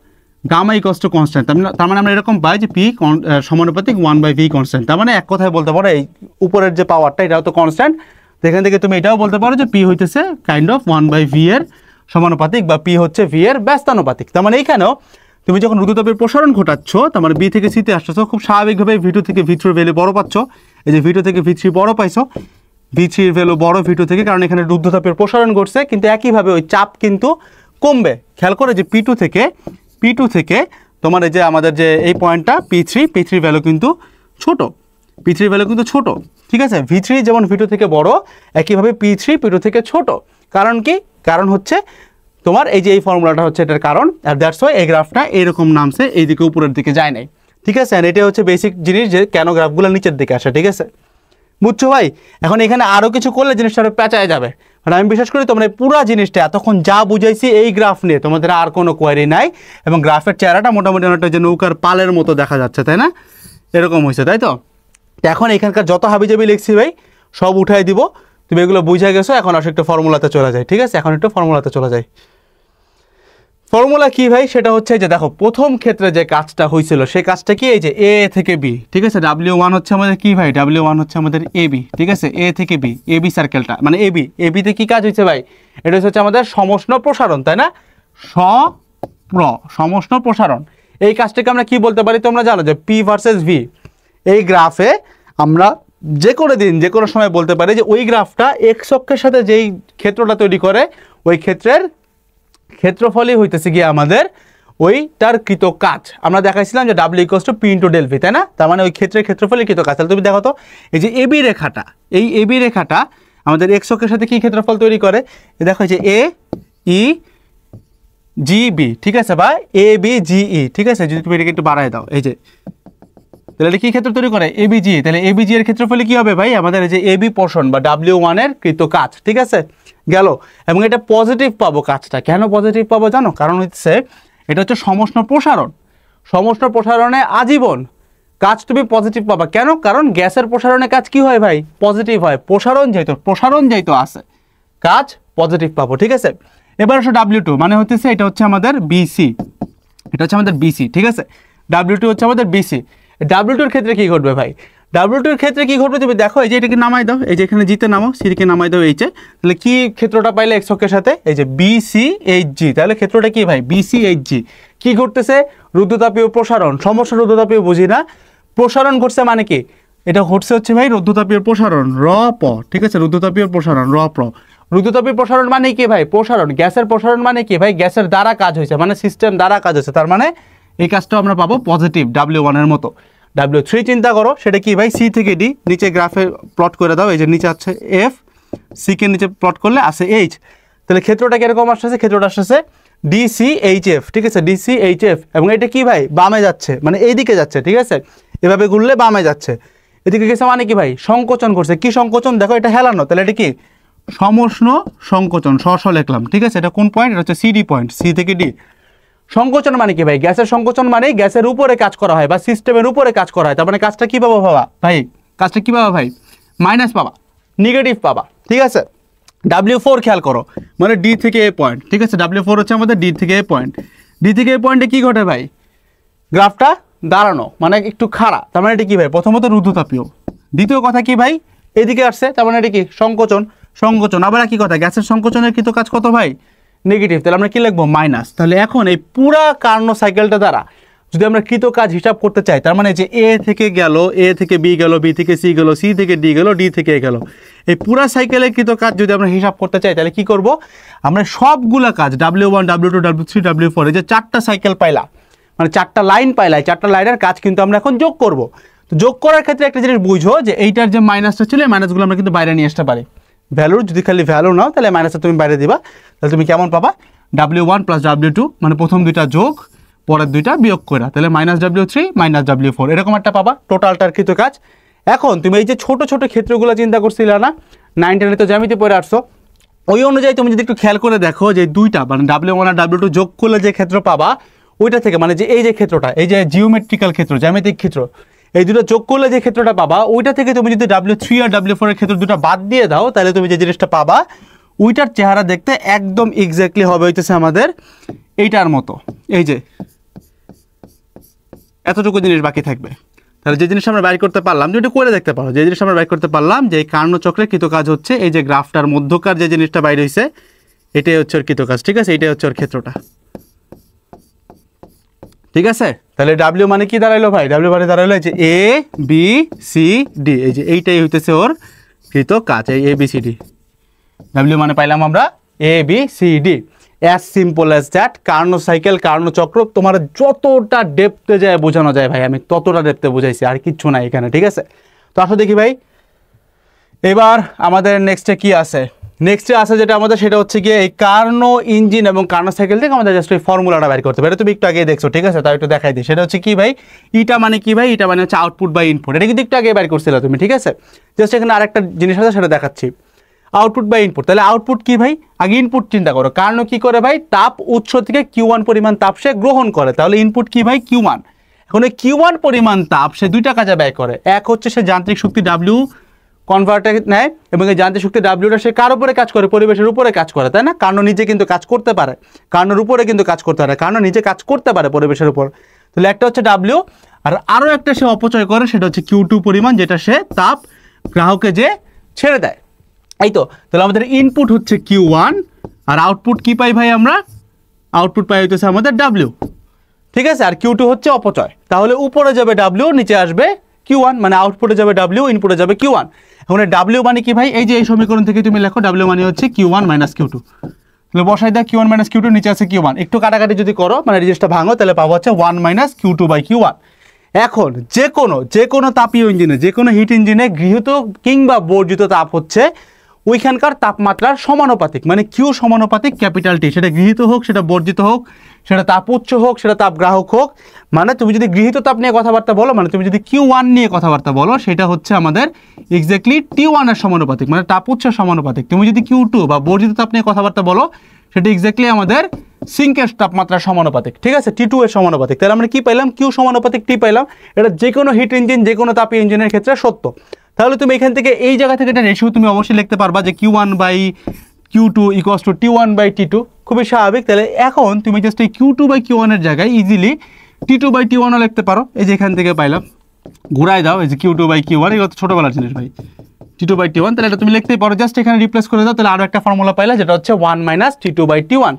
Speaker 1: gamma equals to constant. তার মানে আমরা এরকম পাই যে পি সমানুপাতিক 1/v কনস্ট্যান্ট। তার মানে এক কথায় বলতে পারো এই উপরের যে পাওয়ারটা এটাও তো কনস্ট্যান্ট, এখান থেকে তুমি এটাও বলতে পারো যে পি হইতেছে কাইন্ড অফ 1/v এর সমানুপাতিক, বা পি হচ্ছে ভি এর ব্যস্তানুপাতিক। তার মানে এইখানেও তুমি যখন রুদ্ধতাপের প্রসারণ ঘটাচ্ছ, তার মানে বি থেকে সিতে আসছো, খুব স্বাভাবিকভাবে V2 থেকে V3 ভ্যালু বড় পাচ্ছ। এই যে V2 থেকে V3 বড় পাইছো, V3 ভ্যালু বড় V2 থেকে, কারণ এখানে রুদ্ধতাপের প্রসারণ ঘটছে। কিন্তু একইভাবে ওই চাপ কিন্তু কমবে। খেয়াল করে যে P2 থেকে তোমার এই যে আমাদের যে এই পয়েন্টটা P3 ভ্যালু কিন্তু ছোট, P3 ভ্যালু কিন্তু ছোট, ঠিক আছে। V3 যেমন V2 থেকে বড়, একইভাবে P3 P2 থেকে ছোট। কারণ কি? কারণ হচ্ছে তোমার এই যে এই ফর্মুলাটা হচ্ছে এটার কারণ, আর দ্যাটস ওয়াই এই গ্রাফটা এরকম নামছে, এইদিকে উপরের দিকে যায় নাই, ঠিক আছে। আর এটা হচ্ছে বেসিক জিনিস যে কেন গ্রাফগুলো নিচের দিকে আসে, ঠিক আছে, বুঝছো ভাই? এখন এখানে আরও কিছু করলে জিনিসটা আরও পেঁচায় যাবে, আর আমি বিশ্বাস করি তোমরা এই পুরো জিনিসটা এতক্ষণ যা বুঝাইছি এই গ্রাফ নিয়ে তোমাদের আর কোনো কোয়ারি নাই, এবং গ্রাফের চেহারাটা মোটামুটি অনেকটা যে নৌকার পালের মতো দেখা যাচ্ছে, তাই না? এরকম হয়েছে, তাই তো? এখন এখানকার যত হাবিজাবি লিখছি ভাই সব উঠাই দিব, তুমি এগুলো বুঝে গেছো। এখন আসলে একটু ফর্মুলাতে চলে যায়, ঠিক আছে? এখন একটু ফর্মুলাতে চলে যায়। ফর্মুলা কি ভাই? সেটা হচ্ছে যে দেখো প্রথম ক্ষেত্রে যে কাজটা হয়েছিল সেই কাজটা কি, এই যে এ থেকে বি, ঠিক আছে? W1 হচ্ছে আমাদের কি ভাই? W1 হচ্ছে আমাদের AB, ঠিক আছে? এ থেকে বি, AB সার্কেলটা মানে এবিতে কি কাজ হয়েছে ভাই? এটা হচ্ছে আমাদের সমষ্ণ প্রসারণ, তাই না? সমষ্ণ প্রসারণ। এই কাজটাকে আমরা কি বলতে পারি তোমরা জানো, যে P ভার্সেস V। এই গ্রাফে আমরা যে কোনো দিন যে কোনো সময় বলতে পারি যে ওই গ্রাফটা এক্স অক্ষের সাথে যেই ক্ষেত্রটা তৈরি করে ওই ক্ষেত্রের ক্ষেত্রফলই হইতেছে গিয়ে আমাদের ওইটার কৃত কাজ। আমরা দেখাইছিলাম যে W = P × del V, তাই না? তার মানে ওই ক্ষেত্রের ক্ষেত্রফলই কৃত কাজ। তাহলে তুমি দেখো তো এই যে AB রেখাটা, এই AB রেখাটা আমাদের এক্স অক্ষের সাথে কি ক্ষেত্রফল তৈরি করে? দেখো এই যে AEGB, ঠিক আছে? বা ABGE, ঠিক আছে? যদি তুমি এটাকে একটু বাড়ায় দাও, এই যে তাহলে এটা কি ক্ষেত্র তৈরি করে? ABG। তাহলে ABG এর ক্ষেত্রফলে কি হবে ভাই? আমাদের এই যে AB পোর্শন বা W1 এর কৃত কাজ, ঠিক আছে? গেল। এবং এটা পজিটিভ পাবো কাজটা। কেন পজিটিভ পাবো জানো? কারণ হচ্ছে এটা হচ্ছে সমষ্ণ প্রসারণ। সমষ্ণ প্রসারণে আজীবন কাজ তুমি পজিটিভ পাবা। কেন? কারণ গ্যাসের প্রসারণে কাজ কি হয় ভাই? পজিটিভ হয়। প্রসারণ যেহেতু আছে কাজ পজিটিভ পাবো, ঠিক আছে? এবার আসো W2, মানে হচ্ছে এটা হচ্ছে আমাদের BC, এটা হচ্ছে আমাদের BC, ঠিক আছে? W2 হচ্ছে আমাদের BC। W2 এর ক্ষেত্রে কি ঘটবে ভাই? W2 এর ক্ষেত্রে কি ঘটবে তুমি দেখো, এই যে এটাকে নামাই দাও, এই যে এখানে জিতে নামাও, সিকে নামাই দাও এইচে। তাহলে কি ক্ষেত্রটা পাইলে এক্স অক্ষের সাথে? এই যে BCHG। তাহলে ক্ষেত্রটা কি ভাই? BCHG। কি ঘটতেছে? রুদ্ধতাপীয় প্রসারণ। সমস্যা রুদ্ধতাপীয় বুঝি না, প্রসারণ ঘটছে মানে কি? এটা ঘটছে হচ্ছে ভাই রুদ্ধতাপীয় প্রসারণ, RP, ঠিক আছে? রুদ্ধতাপীয় প্রসারণ, RP। রুদ্ধতাপীয় প্রসারণ মানে কি ভাই? প্রসারণ। গ্যাসের প্রসারণ মানে কি ভাই? গ্যাসের দ্বারা কাজ হয়েছে, মানে সিস্টেম দ্বারা কাজ হয়েছে। তার মানে এই কাজটা আমরা পাবো পজিটিভ W1 এর মতো। W3 চিন্তা করো, সেটা কি ভাই? C থেকে D, নিচে গ্রাফে প্লট করে দাও, এই যে নিচে আছে F, C কে নিচে প্লট করলে আছে H। তাহলে ক্ষেত্রটা কিরকম আসছে? ক্ষেত্রটা আসছে DCHF, ঠিক আছে? DCHF। এবং এটা কি ভাই? বামে যাচ্ছে, মানে এইদিকে যাচ্ছে, ঠিক আছে? এভাবে ঘুরলে বামে যাচ্ছে। এদিকে গেছে মানে কি ভাই? সংকোচন করছে। কি সংকোচন? দেখো এটা হেলানো, তাহলে এটা কি? সমষ্ণ সংকোচন। লিখলাম, ঠিক আছে? এটা কোন পয়েন্ট? এটা হচ্ছে CD পয়েন্ট, C থেকে D। সংকোচন মানে কি ভাই? গ্যাসের সংকোচন মানে গ্যাসের উপরে কাজ করা হয় বা সিস্টেমের উপরে কাজ করা হয়। তার মানে কাজটা কি পাবো বাবা ভাই? কাজটা কি পাবা ভাই? মাইনাস পাবা, নেগেটিভ পাবা, ঠিক আছে? W4 খেয়াল করো, মানে D থেকে A পয়েন্ট, ঠিক আছে? W4 হচ্ছে আমাদের D থেকে A পয়েন্ট। D থেকে A পয়েন্টে কি ঘটে ভাই? গ্রাফটা দাঁড়ানো, মানে একটু খাড়া। তার মানে এটা কি ভাই? প্রথমত রুদ্ধতাপীয়। দ্বিতীয় কথা কি ভাই? এদিকে আসছে, তার মানে এটা কি? সংকোচন। আবার একই কথা, গ্যাসের সংকোচনের কৃত কাজ কত ভাই? নেগেটিভ। তাহলে আমরা কি লিখবো? মাইনাস। তাহলে এখন এই পুরা কার্নো সাইকেলটা দ্বারা যদি আমরা কৃত কাজ হিসাব করতে চাই, তার মানে যে A থেকে গেল, A থেকে B গেল, B থেকে C গেল, C থেকে D গেল, D থেকে A গেল, এই পুরা সাইকেলের কৃত কাজ যদি আমরা হিসাব করতে চাই, তাহলে কি করব? আমরা সবগুলা কাজ W1, W2, W3, W4, এই যে 4টা সাইকেল পাইলা, মানে 4টা লাইন পাইলা, 4টা লাইনের কাজ কিন্তু আমরা এখন যোগ করব। তো যোগ করার ক্ষেত্রে একটা জিনিস বুঝো, যে এইটার যে মাইনাসটা ছিল, এই মাইনাসগুলো আমরা কিন্তু বাইরে নিয়ে আসতে পারি। ভ্যালুর যদি খালি ভ্যালু নাও, তাহলে মাইনাসটা তুমি বাইরে দিবা। তাহলে তুমি কেমন পাবা? W1 + W2, মানে প্রথম দুইটা যোগ, পরের দুইটা বিয়োগ করা, তাহলে -W3 - W4, এরকম একটা পাবা টোটালটার কৃত কাজ। এখন তুমি এই যে ছোট ছোট ক্ষেত্রগুলো চিন্তা করছিলে না, 9 10 তো জ্যামিতি পড়ে আসছো, ওই অনুযায়ী তুমি যদি একটু খেয়াল করে দেখো, যে দুইটা মানে W1 আর W2 যোগ করলে যে ক্ষেত্র পাবা, ওইটা থেকে মানে যে এই যে ক্ষেত্রটা, এই যে জিওমেট্রিক্যাল ক্ষেত্র, জ্যামিতিক ক্ষেত্র, এই দুটো যোগ করলে যে ক্ষেত্রটা পাবা, ওইটা থেকে তুমি যদি W3 আর W4 এর ক্ষেত্র দুটো বাদ দিয়ে দাও, তাহলে তুমি যে জিনিসটা পাবা, ওইটার চেহারা দেখতে একদম এক্স্যাক্টলি হবে হইতেছে আমাদের এইটার মতো। এই যে এতটুকু জিনিস বাকি থাকবে। তাহলে যে জিনিস আমরা বাইর করতে পারলাম, যেটা করে দেখতে পারো, যে জিনিস আমরা বাইর করতে পারলাম, যে এই কার্ণচক্রের কৃত কাজ হচ্ছে এই যে গ্রাফটার মধ্যকার যে জিনিসটা বাইর হয়েছে, এটাই হচ্ছে ওর কৃত কাজ, ঠিক আছে? এইটাই হচ্ছে ওর ক্ষেত্রটা, ঠিক আছে? তাহলে W মানে কি দাঁড়াইলো ভাই? W মানে দাঁড়াইলো যে A B C D, এই যে এইটাই হইতেছে ওর কৃত কাজ, এই A B C D। W মানে পাইলাম আমরা A B C D, as simple as that. Carnot cycle, কার্ণচক্র তোমার যতটা ডেপথে যায় বোঝানো যায় ভাই, আমি ততটা ডেপথে বুঝাইছি, আর কিচ্ছু নাই এখানে, ঠিক আছে? তো আসো দেখি ভাই, এবার আমাদের নেক্সটে কি আছে? নেক্সটে আছে যেটা আমাদের, সেটা হচ্ছে গিয়ে এই কার্নো ইঞ্জিন এবং কার্নো সাইকেল থেকে আমাদের জাস্ট এই ফর্মুলাটা বের করতে হবে। এটা তুমি একটু আগে দেখছো, ঠিক আছে? তাই একটু দেখাই দিই। সেটা হচ্ছে কি ভাই? ইটা মানে কি ভাই? ইটা মানে হচ্ছে আউটপুট বা ইনপুট। এটা কিন্তু একটু আগে বের করছিলে তুমি, ঠিক আছে? জাস্ট এখানে আরেকটা জিনিস আছে, সেটা দেখাচ্ছি। আউটপুট বাই ইনপুট, তাহলে আউটপুট কি ভাই? আগে ইনপুট চিন্তা করো। কার্নো কি করে ভাই? তাপ উৎস থেকে Q1 পরিমাণ তাপ সে গ্রহণ করে, তাহলে ইনপুট কি ভাই? Q1। এখন এই Q1 পরিমাণ তাপ সে দুইটা কাজে ব্যয় করে। এক হচ্ছে সে যান্ত্রিক শক্তি W কনভার্টার নেয়, এবং এই যান্ত্রিক শক্তি Wটা সে কার উপরে কাজ করে? পরিবেশের উপরে কাজ করে, তাই না? কার্নো নিজে কিন্তু কাজ করতে পারে, কার্নোর উপরে কিন্তু কাজ করতে পারে, কার্নো নিজে কাজ করতে পারে পরিবেশের উপর। তাহলে একটা হচ্ছে W, আর আরও একটা সে অপচয় করে, সেটা হচ্ছে Q2 পরিমাণ, যেটা সে তাপ গ্রাহকে যে ছেড়ে দেয়। এই তো, তাহলে আমাদের ইনপুট হচ্ছে Q1, আর আউটপুট কি পাই ভাই? আমরা আউটপুট পাই হইতেছে আমাদের W, ঠিক আছে? আর Q2 হচ্ছে অপচয়। তাহলে উপরে যাবে W, নিচে আসবে Q1, মানে আউটপুটে যাবে W, ইনপুটে যাবে Q1। এখন W মানে কি ভাই? এই যে এই সমীকরণ থেকে তুমি লেখো W মানে হচ্ছে Q1 মাইনাস Q2। তাহলে বসাই দাও Q1 মাইনাস Q2, নিচে আছে Q1। একটু কাটাকাটি যদি করো, মানে জিনিসটা ভাঙো, তাহলে পাবো হচ্ছে 1 মাইনাস Q2 বাই Q1। এখন যে কোনো তাপীয় ইঞ্জিনে, যে কোনো হিট ইঞ্জিনে গৃহীত কিংবা বর্জিত তাপ হচ্ছে ওইখানকার তাপমাত্রার সমানুপাতিক, মানে Q সমানুপাতিক ক্যাপিটাল T। সেটা গৃহীত হোক, সেটা বর্জিত হোক, সেটা তাপ উৎস হোক, সেটা তাপ গ্রাহক হোক। মানে তুমি যদি গৃহীত তাপ নিয়ে কথাবার্তা বলো, মানে তুমি যদি Q1 নিয়ে কথাবার্তা বলো, সেটা হচ্ছে আমাদের এক্স্যাক্টলি T1 এর সমানুপাতিক, মানে তাপ উৎসের সমানুপাতিক। তুমি যদি Q2 বা বর্জিত তাপ নিয়ে কথাবার্তা বলো, সেটা এক্স্যাক্টলি আমাদের সিঙ্কের তাপমাত্রার সমানুপাতিক, ঠিক আছে? T2 এর সমানুপাতিক। তাহলে আমরা কি পাইলাম? Q সমানুপাতিক T পাইলাম। এটা যে কোনো হিট ইঞ্জিন, যে কোনো তাপীয় ইঞ্জিনের ক্ষেত্রে সত্য। তাহলে তুমি এখান থেকে এই জায়গা থেকে একটা রেশিও তুমি অবশ্যই লিখতে পারবা যে Q1 by Q2 equals to T1 by T2, খুবই স্বাভাবিক। তাহলে এখন তুমি জাস্ট এই Q2 বাই Q1 এর জায়গায় ইজিলি T2 বাই T1 ও লিখতে পারো। এই যে এখান থেকে পাইলাম, ঘুরাই দাও, এই যে Q2 বাই Q1, এগুলো তো ছোটোবেলার জিনিস ভাই, T2 বাই T1। তাহলে এটা তুমি লিখতেই পারো, জাস্ট এখানে রিপ্লেস করে দাও, তাহলে আরও একটা ফর্মুলা পাইলা, যেটা হচ্ছে 1 মাইনাস T2 বাই T1।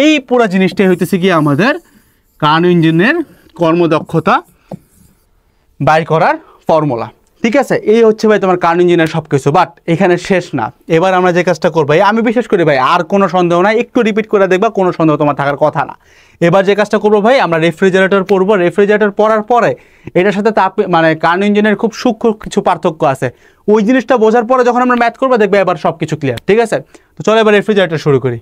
Speaker 1: এই পুরো জিনিসটাই হইতেছে কি আমাদের কার্নো ইঞ্জিনের কর্মদক্ষতা বাইর করার ফর্মুলা, ঠিক আছে? এই হচ্ছে ভাই তোমার কার্নো ইঞ্জিনের সব কিছু। বাট এখানে শেষ না, এবার আমরা যে কাজটা করবো, আমি বিশেষ করি ভাই, আর কোনো সন্দেহ নাই, একটু রিপিট করে দেখবা, কোনো সন্দেহ তোমার থাকার কথা না। এবার যে কাজটা করবো ভাই, আমরা রেফ্রিজারেটর পড়বো। রেফ্রিজারেটর পড়ার পরে এটার সাথে তাপ, মানে কার্নো ইঞ্জিনের খুব সূক্ষ্ম কিছু পার্থক্য আছে, ওই জিনিসটা বোঝার পরে যখন আমরা ম্যাথ করবো, দেখবে এবার সব কিছু ক্লিয়ার, ঠিক আছে? তো চলো এবার রেফ্রিজারেটর শুরু করি।